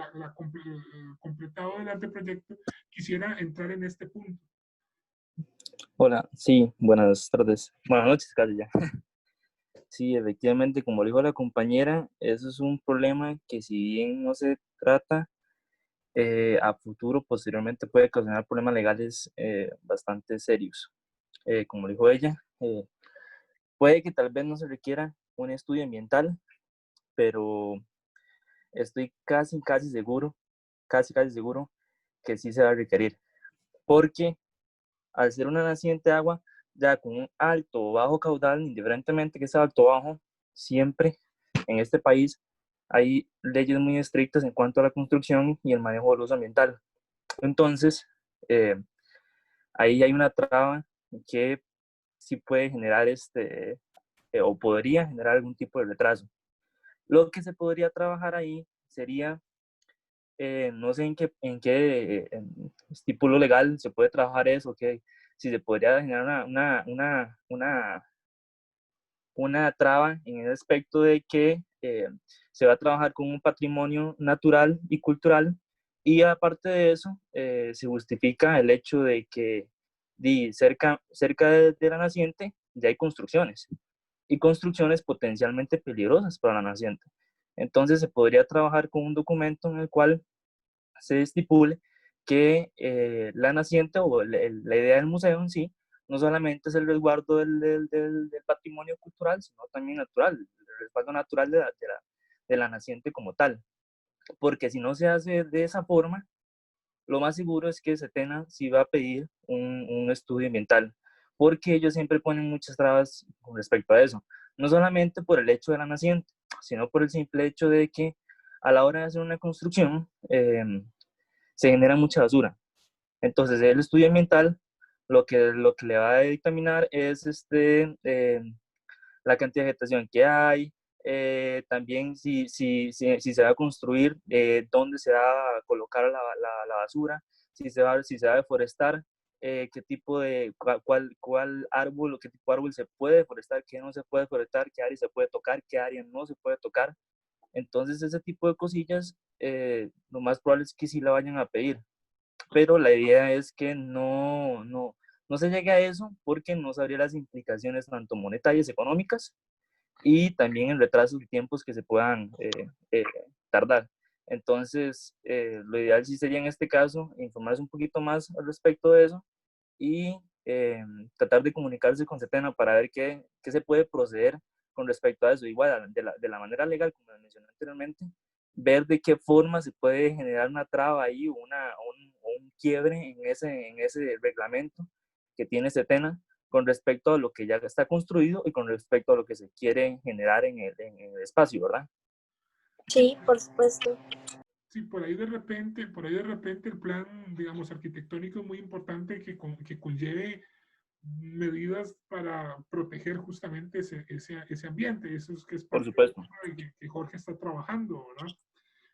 completado del anteproyecto, quisiera entrar en este punto. Hola, sí, buenas tardes. Buenas noches, casi ya. Sí, efectivamente, como dijo la compañera, eso es un problema que si bien no se trata, a futuro posteriormente puede ocasionar problemas legales bastante serios. Como dijo ella, puede que tal vez no se requiera un estudio ambiental, pero estoy casi seguro que sí se va a requerir, porque al ser una naciente de agua, ya con un alto o bajo caudal, indiferentemente que sea alto o bajo, siempre en este país hay leyes muy estrictas en cuanto a la construcción y el manejo del uso ambiental. Entonces, ahí hay una traba que sí puede generar o podría generar algún tipo de retraso. Lo que se podría trabajar ahí sería, no sé en estípulo legal se puede trabajar eso, que si se podría generar una traba en el aspecto de que se va a trabajar con un patrimonio natural y cultural, y aparte de eso se justifica el hecho de que cerca de la naciente ya hay construcciones, y construcciones potencialmente peligrosas para la naciente. Entonces se podría trabajar con un documento en el cual se estipule que la naciente o la idea del museo en sí no solamente es el resguardo del patrimonio cultural, sino también natural, el respaldo natural de la naciente como tal. Porque si no se hace de esa forma, lo más seguro es que Setena sí va a pedir un estudio ambiental, porque ellos siempre ponen muchas trabas con respecto a eso. No solamente por el hecho de la naciente, sino por el simple hecho de que a la hora de hacer una construcción, se genera mucha basura. Entonces, el estudio ambiental lo que le va a dictaminar es la cantidad de vegetación que hay, también si se va a construir, dónde se va a colocar la basura, si se va a deforestar, qué tipo de, cuál árbol o qué tipo de árbol se puede deforestar, qué no se puede deforestar, qué área se puede tocar, qué área no se puede tocar. Entonces, ese tipo de cosillas, lo más probable es que sí la vayan a pedir, pero la idea es que no se llegue a eso porque no sabría las implicaciones tanto monetarias, económicas y también el retraso de tiempos que se puedan tardar. Entonces, lo ideal sí sería en este caso informarse un poquito más al respecto de eso y tratar de comunicarse con Setena para ver qué se puede proceder con respecto a eso. Igual, de la manera legal, como mencioné anteriormente, ver de qué forma se puede generar una traba ahí o un quiebre en ese reglamento que tiene Setena con respecto a lo que ya está construido y con respecto a lo que se quiere generar en el espacio, ¿verdad? Sí, por supuesto. Sí, por ahí de repente el plan, digamos, arquitectónico es muy importante que conlleve medidas para proteger justamente ese ambiente. Eso es que es Por parte supuesto. de que Jorge está trabajando, ¿verdad?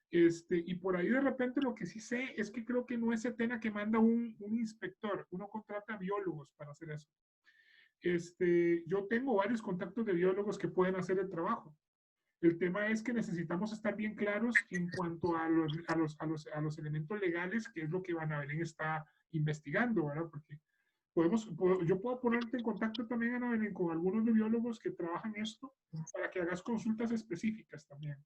Y por ahí de repente lo que sí sé es que creo que no es Setena que manda un inspector, uno contrata biólogos para hacer eso. Yo tengo varios contactos de biólogos que pueden hacer el trabajo. El tema es que necesitamos estar bien claros en cuanto a los elementos legales, que es lo que Ana Belén está investigando, ¿verdad? Porque yo puedo ponerte en contacto también, Ana Belén, con algunos de biólogos que trabajan esto para que hagas consultas específicas también.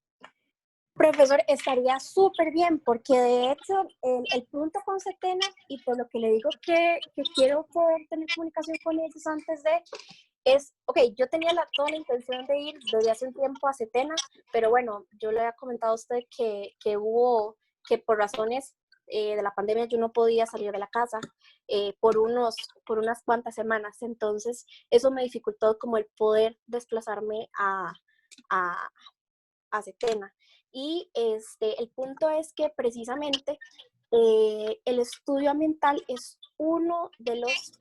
Profesor, estaría súper bien, porque de hecho el punto con Setena, y por lo que le digo que quiero poder tener comunicación con ellos antes de, es, ok, yo tenía toda la intención de ir desde hace un tiempo a Setena, pero bueno, yo le había comentado a usted que por razones de la pandemia yo no podía salir de la casa por unas cuantas semanas, entonces eso me dificultó como el poder desplazarme a Setena. Y el punto es que precisamente el estudio ambiental es uno de los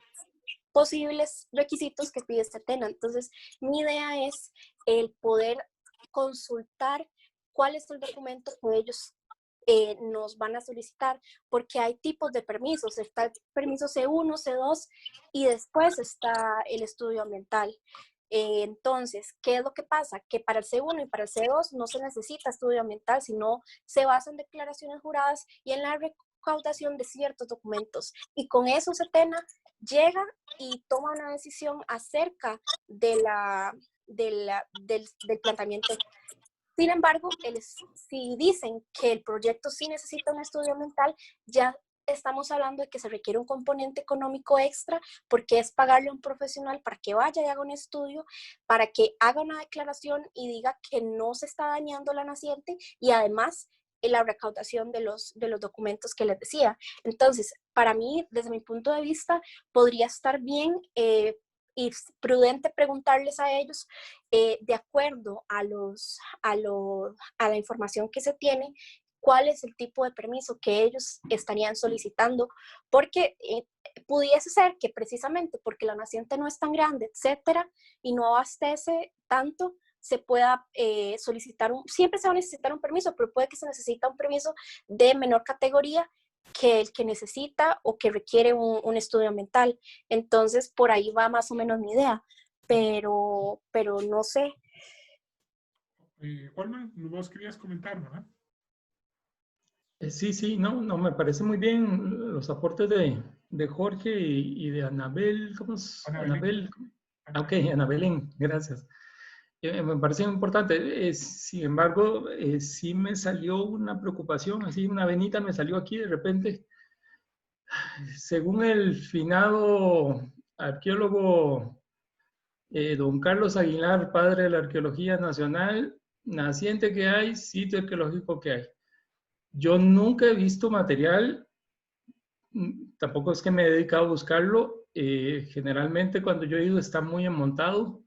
posibles requisitos que pide Setena. Entonces, mi idea es el poder consultar cuál es el documento que ellos nos van a solicitar, porque hay tipos de permisos. Está el permiso C1, C2 y después está el estudio ambiental. Entonces, ¿qué es lo que pasa? Que para el C1 y para el C2 no se necesita estudio ambiental, sino se basa en declaraciones juradas y en la recaudación de ciertos documentos. Y con eso Setena llega y toma una decisión acerca del planteamiento. Sin embargo, si dicen que el proyecto sí necesita un estudio ambiental, ya estamos hablando de que se requiere un componente económico extra, porque es pagarle a un profesional para que vaya y haga un estudio, para que haga una declaración y diga que no se está dañando la naciente, y además la recaudación de los documentos que les decía. Entonces, para mí, desde mi punto de vista, podría estar bien y prudente preguntarles a ellos, de acuerdo a la información que se tiene, cuál es el tipo de permiso que ellos estarían solicitando, porque pudiese ser que precisamente porque la naciente no es tan grande, etcétera, y no abastece tanto, se pueda solicitar siempre se va a necesitar un permiso, pero puede que se necesita un permiso de menor categoría que el que necesita o que requiere un estudio ambiental. Entonces, por ahí va más o menos mi idea, pero no sé. Olman, vos querías comentar, ¿verdad? Sí, no, me parece muy bien los aportes de Jorge y de Anabel. ¿Cómo es? Anabel. Ok, Anabelén, gracias. Me parece importante. Sin embargo, sí me salió una preocupación, así una venita me salió aquí de repente. Según el finado arqueólogo don Carlos Aguilar, padre de la arqueología nacional, naciente que hay, sitio arqueológico que hay. Yo nunca he visto material, tampoco es que me he dedicado a buscarlo. Generalmente cuando yo he ido está muy montado.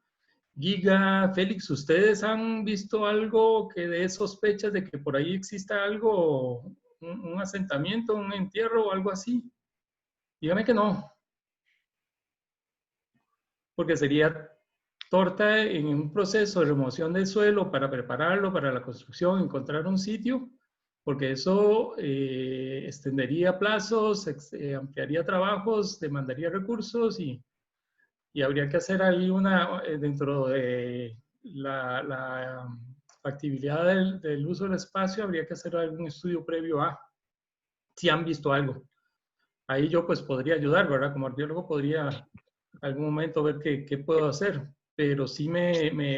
Giga, Félix, ¿ustedes han visto algo que dé sospechas de que por ahí exista algo, un asentamiento, un entierro o algo así? Dígame que no. Porque sería torta en un proceso de remoción del suelo para prepararlo para la construcción, encontrar un sitio, porque eso extendería plazos, ampliaría trabajos, demandaría recursos y habría que hacer ahí dentro de la factibilidad del uso del espacio, habría que hacer algún estudio previo a si han visto algo. Ahí yo pues podría ayudar, ¿verdad? Como arqueólogo podría en algún momento ver qué puedo hacer. Pero sí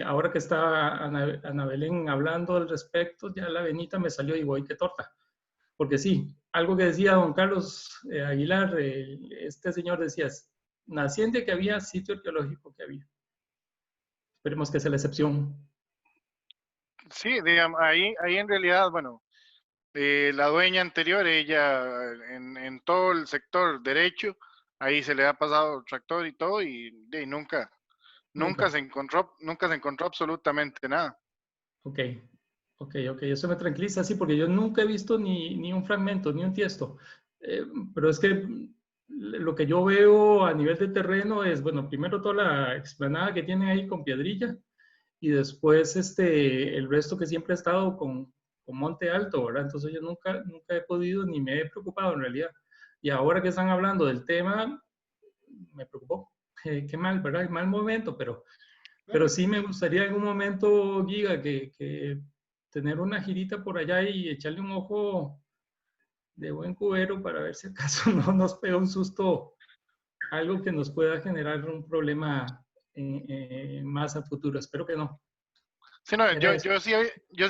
ahora que está Ana Belén hablando al respecto, ya la venita me salió y digo, ¡ay, qué torta! Porque sí, algo que decía don Carlos Aguilar, este señor decía, naciente que había, sitio arqueológico que había. Esperemos que sea la excepción. Sí, digamos, ahí en realidad, bueno, la dueña anterior, ella en todo el sector derecho, ahí se le ha pasado tractor y todo, y nunca se encontró absolutamente nada. Ok, eso me tranquiliza, sí, porque yo nunca he visto ni un fragmento, ni un tiesto. Pero es que lo que yo veo a nivel de terreno es, bueno, primero toda la explanada que tienen ahí con piedrilla, y después el resto que siempre ha estado con monte alto, ¿verdad? Entonces yo nunca he podido ni me he preocupado en realidad. Y ahora que están hablando del tema, me preocupó. Qué mal, ¿verdad? Mal momento, pero sí me gustaría en un momento, Giga, que tener una girita por allá y echarle un ojo de buen cubero para ver si acaso no nos pega un susto, algo que nos pueda generar un problema más a futuro. Espero que no. Sí, no, yo sí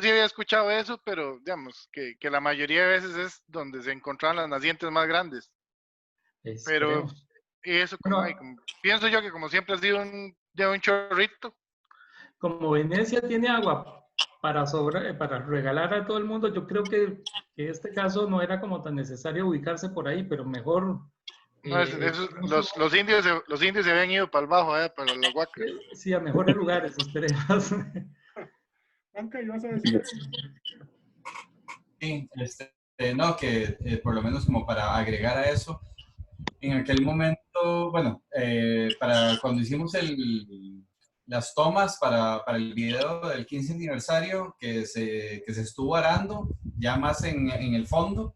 había escuchado eso, pero digamos que la mayoría de veces es donde se encontraban las nacientes más grandes. Pero eso, pienso yo que como siempre ha sido un chorrito. Como Venecia tiene agua para regalar a todo el mundo, yo creo que este caso no era como tan necesario ubicarse por ahí, pero mejor. No, los indios se habían ido para el bajo, para los huacas. Sí, a mejores lugares, esperemos. Juanca, ¿ibas a decir? Sí, no, que por lo menos como para agregar a eso, en aquel momento, bueno, para cuando hicimos las tomas para el video del 15 aniversario que se estuvo arando, ya más en el fondo,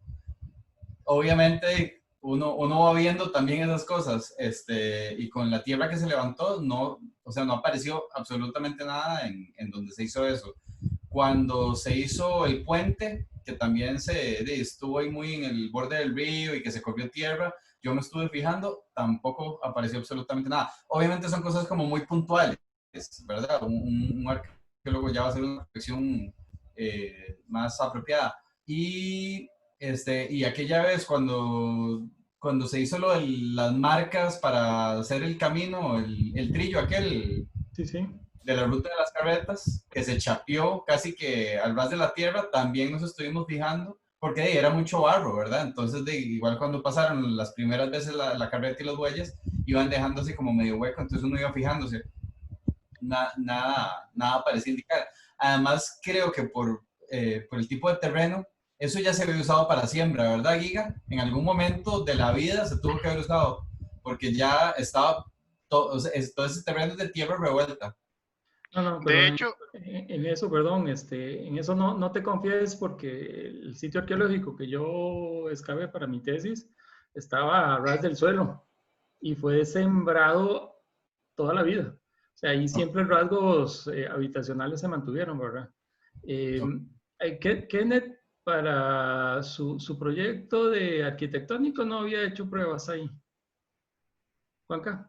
obviamente uno va viendo también esas cosas, y con la tierra que se levantó, no, o sea, no apareció absolutamente nada en donde se hizo eso. Cuando se hizo el puente, que también estuvo ahí muy en el borde del río y que se corrió tierra, yo me estuve fijando, tampoco apareció absolutamente nada. Obviamente son cosas como muy puntuales, ¿verdad? Un arqueólogo ya va a hacer una reflexión más apropiada. Y aquella vez cuando se hizo lo de las marcas para hacer el camino, el trillo aquel, sí, sí, de la ruta de las carretas, que se chapeó casi que al ras de la tierra, también nos estuvimos fijando, porque era mucho barro, ¿verdad? Entonces, igual cuando pasaron las primeras veces la carreta y los bueyes, iban dejándose como medio hueco, entonces uno iba fijándose. Nada parece indicar. Además, creo que por el tipo de terreno, eso ya se había usado para siembra, ¿verdad, Giga? En algún momento de la vida se tuvo que haber usado, porque ya estaba todo ese terreno de tierra revuelta. No, pero de hecho, en eso no te confíes, porque el sitio arqueológico que yo excavé para mi tesis estaba a ras del suelo y fue sembrado toda la vida. O sea, ahí siempre rasgos habitacionales se mantuvieron, ¿verdad? Kenneth, para su proyecto de arquitectónico, no había hecho pruebas ahí. Juanca.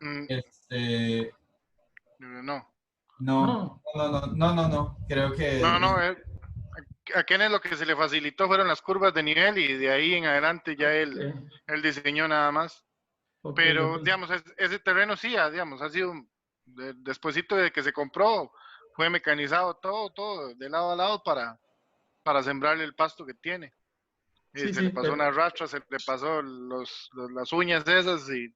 No. Creo que... A Kenneth lo que se le facilitó fueron las curvas de nivel y de ahí en adelante ya él diseñó nada más. Pero, digamos, ese terreno sí, digamos, ha sido, despuesito de que se compró, fue mecanizado todo, de lado a lado para sembrarle el pasto que tiene. Se le pasó una rastra, se le pasó las uñas esas y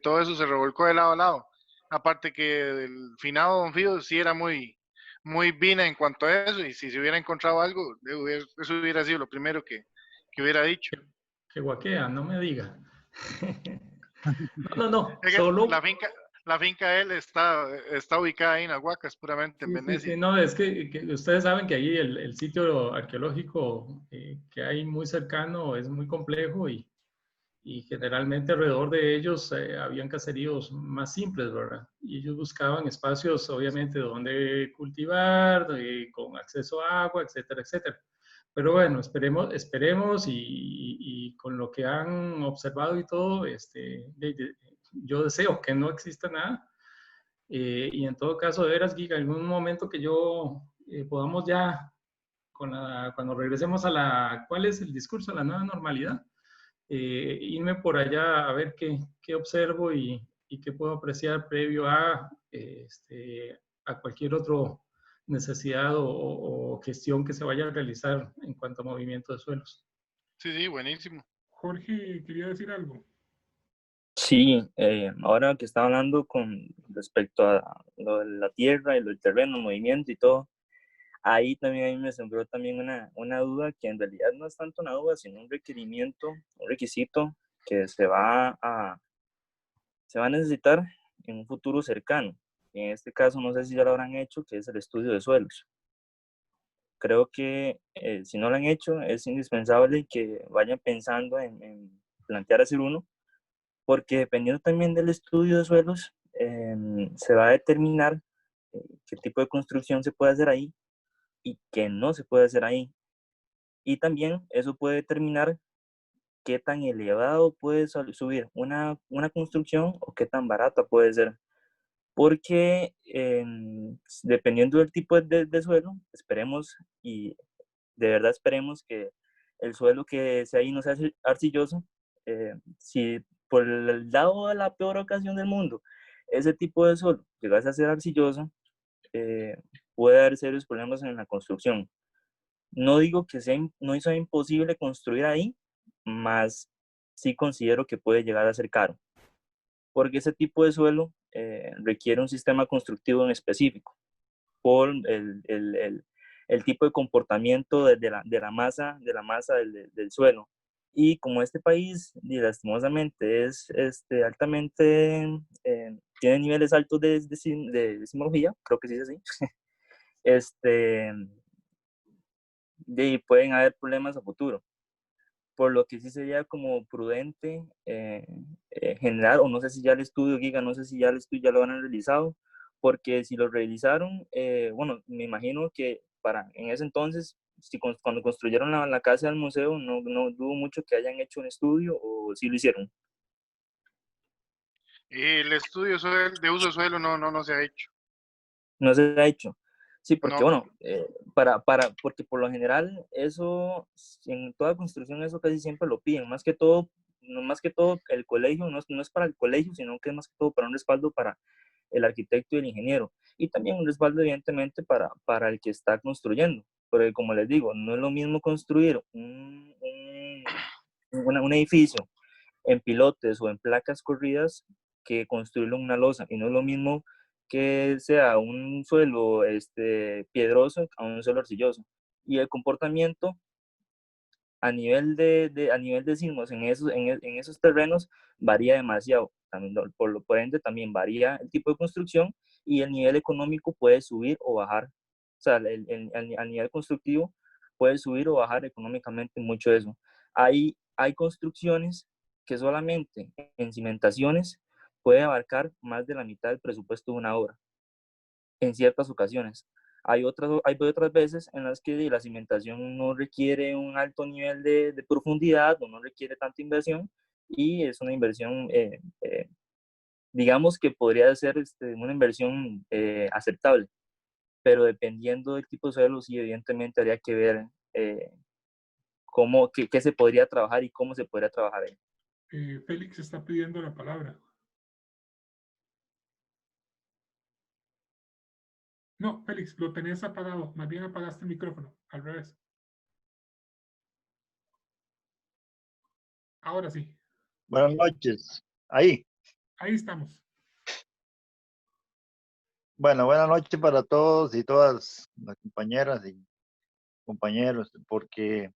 todo eso se revolcó de lado a lado. Aparte que el finado Don Fido sí era muy vina en cuanto a eso, y si se hubiera encontrado algo, eso hubiera sido lo primero que hubiera dicho. Que guaquea, no me diga. No. Solo... La finca de él está ubicada ahí en las Huacas, puramente en Venecia. Sí, no, es que ustedes saben que ahí el sitio arqueológico que hay muy cercano es muy complejo, y generalmente alrededor de ellos habían caseríos más simples, ¿verdad? Y ellos buscaban espacios, obviamente, donde cultivar, con acceso a agua, etcétera, etcétera. Pero bueno, esperemos y con lo que han observado y todo, yo deseo que no exista nada. Y en todo caso, de veras, Giga, en algún momento que yo podamos ya, cuando regresemos ¿cuál es el discurso? La nueva normalidad. irme por allá a ver qué observo y qué puedo apreciar previo a cualquier otro necesidad o gestión que se vaya a realizar en cuanto a movimiento de suelos. Sí, sí, buenísimo. Jorge, quería decir algo. Sí, ahora que estaba hablando con respecto a lo de la tierra y lo del terreno, el movimiento y todo, ahí también a mí me sembró también una duda que en realidad no es tanto una duda, sino un requerimiento, un requisito que se va a necesitar en un futuro cercano. En este caso, no sé si ya lo habrán hecho, que es el estudio de suelos. Creo que si no lo han hecho, es indispensable que vayan pensando en plantear hacer uno, porque dependiendo también del estudio de suelos, se va a determinar qué tipo de construcción se puede hacer ahí y qué no se puede hacer ahí. Y también eso puede determinar qué tan elevado puede subir una construcción o qué tan barata puede ser. Porque dependiendo del tipo de suelo, esperemos y de verdad esperemos que el suelo que sea ahí no sea arcilloso. Si por el lado de la peor ocasión del mundo, ese tipo de suelo llegase a ser arcilloso, puede haber serios problemas en la construcción. No digo que no sea imposible construir ahí, mas sí considero que puede llegar a ser caro, porque ese tipo de suelo requiere un sistema constructivo en específico por el tipo de comportamiento de la masa del suelo. Y como este país, y lastimosamente, es altamente, tiene niveles altos de sismología, creo que sí es así, este, y pueden haber problemas a futuro. Por lo que sí sería como prudente generar, o no sé si ya el estudio, Giga, no sé si ya el estudio ya lo han realizado, porque si lo realizaron, bueno, me imagino que en ese entonces, cuando construyeron la casa del museo, no dudo mucho que hayan hecho un estudio o sí lo hicieron. El estudio de uso de suelo no se ha hecho. No se ha hecho. Sí, porque No. bueno, porque por lo general eso, en toda construcción eso casi siempre lo piden, más que todo el colegio, no es para el colegio, sino que es más que todo para un respaldo para el arquitecto y el ingeniero, y también un respaldo evidentemente para el que está construyendo, porque como les digo, no es lo mismo construir un edificio en pilotes o en placas corridas que construirlo en una losa, y no es lo mismo que sea un suelo piedroso a un suelo arcilloso. Y el comportamiento a nivel de sismos en esos terrenos varía demasiado. También, por ende, también varía el tipo de construcción y el nivel económico puede subir o bajar. O sea, el nivel constructivo puede subir o bajar económicamente mucho eso. Hay construcciones que solamente en cimentaciones puede abarcar más de la mitad del presupuesto de una obra en ciertas ocasiones. Hay otras veces en las que la cimentación no requiere un alto nivel de profundidad o no requiere tanta inversión y es una inversión, digamos que podría ser una inversión aceptable, pero dependiendo del tipo de suelo, sí, evidentemente habría que ver qué se podría trabajar y cómo se podría trabajar ahí. Félix está pidiendo la palabra. No, Félix, lo tenés apagado. Más bien apagaste el micrófono. Al revés. Ahora sí. Buenas noches. Ahí. Ahí estamos. Bueno, buenas noches para todos y todas las compañeras y compañeros, porque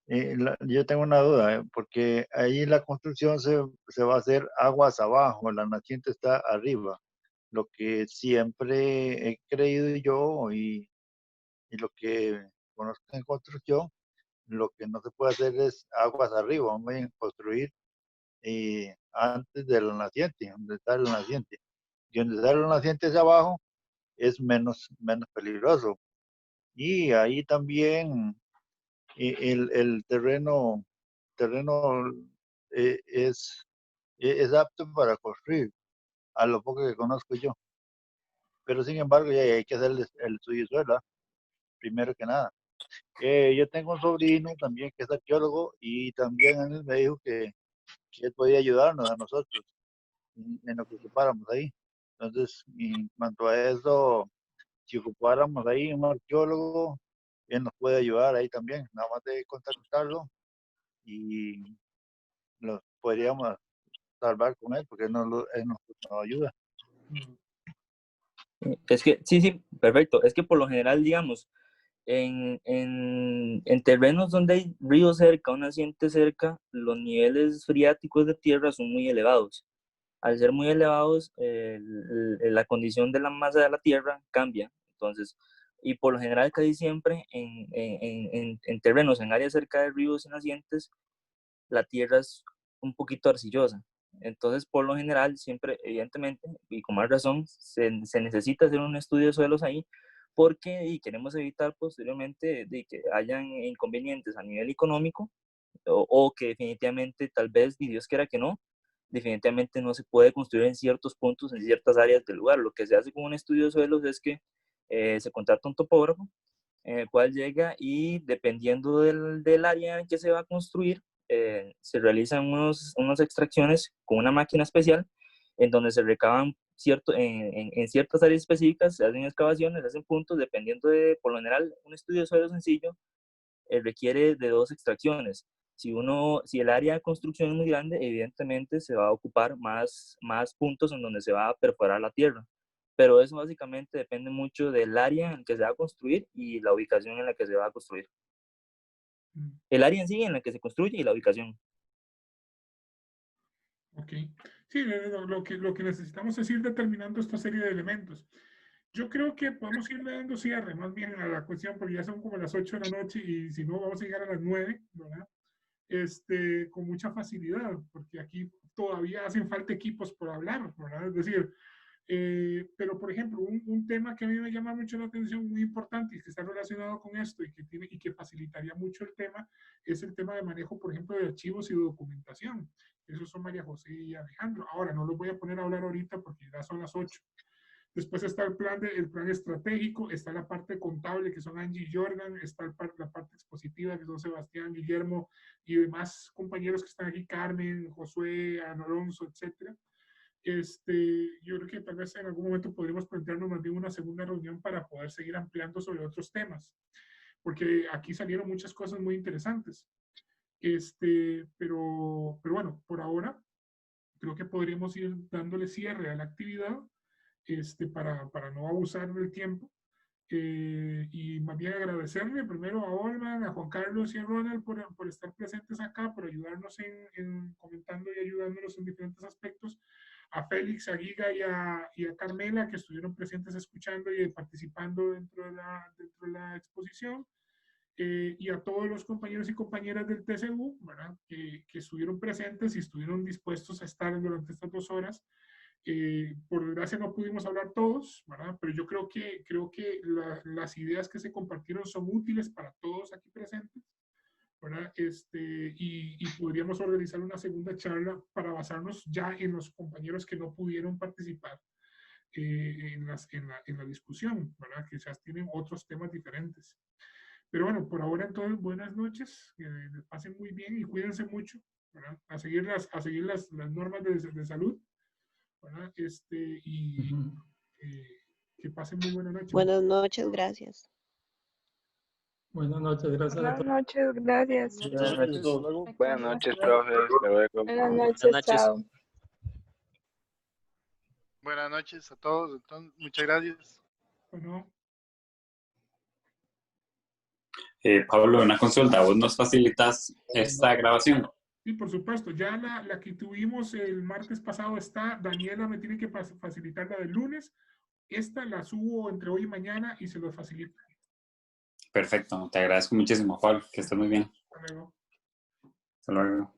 yo tengo una duda, porque ahí la construcción se va a hacer aguas abajo, la naciente está arriba. Lo que siempre he creído yo y lo que conozco en construcción, lo que no se puede hacer es aguas arriba, vamos a construir antes de la naciente, donde está la naciente. Y donde está la naciente hacia abajo es menos peligroso. Y ahí también el terreno eh, es, es apto para construir, a lo poco que conozco yo. Pero sin embargo, ya hay que hacer el estudio de suelo, primero que nada. Yo tengo un sobrino también que es arqueólogo y también él me dijo que él podía ayudarnos a nosotros en lo que ocupáramos ahí. Entonces, en cuanto a eso, si ocupáramos ahí un arqueólogo, él nos puede ayudar ahí también. Nada más de contactarlo y lo podríamos salvar con él porque él nos ayuda. Es que, sí, perfecto. Es que por lo general, digamos, en terrenos donde hay ríos cerca, una naciente cerca, los niveles freáticos de tierra son muy elevados. Al ser muy elevados, la condición de la masa de la tierra cambia. Entonces, y por lo general casi siempre en terrenos, en áreas cerca de ríos y nacientes, la tierra es un poquito arcillosa. Entonces, por lo general, siempre, evidentemente, y con más razón, se necesita hacer un estudio de suelos ahí, porque queremos evitar posteriormente de que hayan inconvenientes a nivel económico o que definitivamente, tal vez, y Dios quiera que no, definitivamente no se puede construir en ciertos puntos, en ciertas áreas del lugar. Lo que se hace con un estudio de suelos es que se contrata un topógrafo, el cual llega y dependiendo del área en que se va a construir, se realizan unas extracciones con una máquina especial en donde se recaban en ciertas áreas específicas, se hacen excavaciones, se hacen puntos, dependiendo de, por lo general, un estudio de suelo sencillo requiere de 2 extracciones. Si el área de construcción es muy grande, evidentemente se va a ocupar más puntos en donde se va a perforar la tierra. Pero eso básicamente depende mucho del área en que se va a construir y la ubicación en la que se va a construir. El área en sí en la que se construye y la ubicación. Ok. Sí, lo que necesitamos es ir determinando esta serie de elementos. Yo creo que podemos ir dando cierre más bien a la cuestión, porque ya son como las 8 de la noche y si no vamos a llegar a las 9, ¿verdad? Con mucha facilidad, porque aquí todavía hacen falta equipos por hablar, ¿verdad? Es decir, pero por ejemplo, un tema que a mí me llama mucho la atención, muy importante y que está relacionado con esto y que facilitaría mucho el tema, es el tema de manejo, por ejemplo, de archivos y de documentación. Esos son María José y Alejandro. Ahora, no los voy a poner a hablar ahorita porque ya son las 8. Después está el plan estratégico, está la parte contable, que son Angie y Jordan, está la parte expositiva, que son Sebastián, Guillermo y demás compañeros que están aquí, Carmen, Josué, Ana Alonso, etc. Yo creo que tal vez en algún momento podríamos plantearnos más bien una segunda reunión para poder seguir ampliando sobre otros temas, porque aquí salieron muchas cosas muy interesantes. Pero bueno, por ahora creo que podríamos ir dándole cierre a la actividad para no abusar del tiempo. Y más bien agradecerle primero a Olman, a Juan Carlos y a Ronald por estar presentes acá, por ayudarnos en comentando y ayudándonos en diferentes aspectos, a Félix, a Giga y a Carmela, que estuvieron presentes escuchando y participando dentro de la exposición, y a todos los compañeros y compañeras del TCU, ¿verdad? Que estuvieron presentes y estuvieron dispuestos a estar durante estas 2 horas. Por desgracia no pudimos hablar todos, ¿verdad? Pero yo creo que las ideas que se compartieron son útiles para todos aquí presentes, ¿verdad? Y podríamos organizar una segunda charla para basarnos ya en los compañeros que no pudieron participar en la discusión, ¿verdad? Que quizás tienen otros temas diferentes. Pero bueno, por ahora entonces, buenas noches, que pasen muy bien y cuídense mucho, ¿verdad? A seguir las normas de salud, ¿verdad? Que pasen muy buena noche. Buenas noches, gracias. Buenas noches, gracias a Buenas todos. noches, gracias. Buenas noches. Buenas noches, profe. Hasta luego. Buenas noches, chao. Buenas noches a todos. Entonces, muchas gracias. Bueno. Pablo, una consulta. ¿Vos nos facilitas esta grabación? Sí, por supuesto. Ya la que tuvimos el martes pasado está. Daniela me tiene que facilitar la del lunes. Esta la subo entre hoy y mañana y se los facilito. Perfecto. Te agradezco muchísimo, Pablo. Que estés muy bien. Hasta luego. Hasta luego.